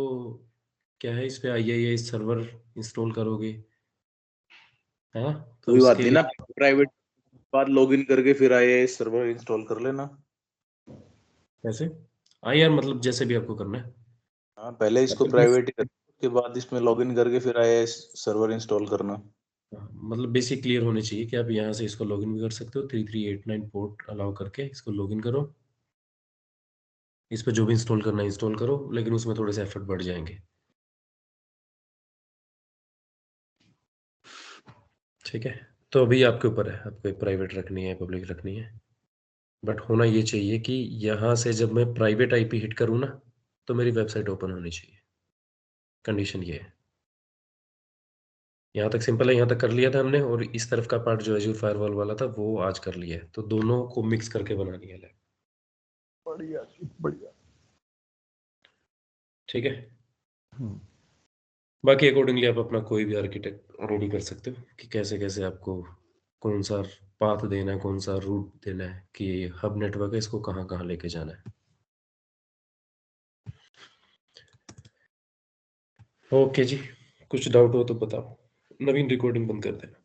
[SPEAKER 1] क्या है, इस पे IIS सर्वर इंस्टॉल करोगे, है ना? तो
[SPEAKER 10] कोई बात
[SPEAKER 1] उसके
[SPEAKER 10] नहीं
[SPEAKER 1] लिए
[SPEAKER 10] ना, प्राइवेट बाद लॉगिन करके फिर IIS सर्वर इंस्टॉल कर लेना।
[SPEAKER 1] कैसे? हाँ यार मतलब जैसे भी आपको करना है।
[SPEAKER 10] हाँ पहले इसको प्राइवेट ही करना, उसके बाद इसमें लॉगिन करके फिर IIS सर्वर इंस्टॉल करना।
[SPEAKER 1] हाँ, मतलब बेसिक क्लियर होने चाहिए कि आप यहाँ से इसको लॉगिन भी कर सकते हो, 3389 पोर्ट अलाउ करके इसको लॉगिन करो, इस पे जो भी इंस्टॉल करना है इंस्टॉल करो, लेकिन उसमें थोड़े से एफर्ट बढ़ जाएंगे। ठीक है, तो अभी आपके ऊपर है, आपको प्राइवेट रखनी है पब्लिक रखनी है, बट होना ये चाहिए कि यहाँ से जब मैं प्राइवेट IP हिट करूँ ना तो मेरी वेबसाइट ओपन होनी चाहिए। कंडीशन ये है। यहाँ तक सिंपल है, यहाँ तक कर लिया था हमने, और इस तरफ का पार्ट जो एज़्योर फायरवॉल वाला था वो आज कर लिया है, तो दोनों को मिक्स करके बनानी है लैब।
[SPEAKER 9] बढ़िया बढ़िया।
[SPEAKER 1] ठीक है, बाकी अकॉर्डिंगली आप अपना कोई भी आर्किटेक्ट रेडी कर सकते हो कि कैसे कैसे आपको कौन सा पाथ देना है, कौन सा रूट देना है, कि हब नेटवर्क है इसको कहाँ कहाँ लेके जाना है। ओके जी, कुछ डाउट हो तो बताओ। नवीन रिकॉर्डिंग बंद कर देना।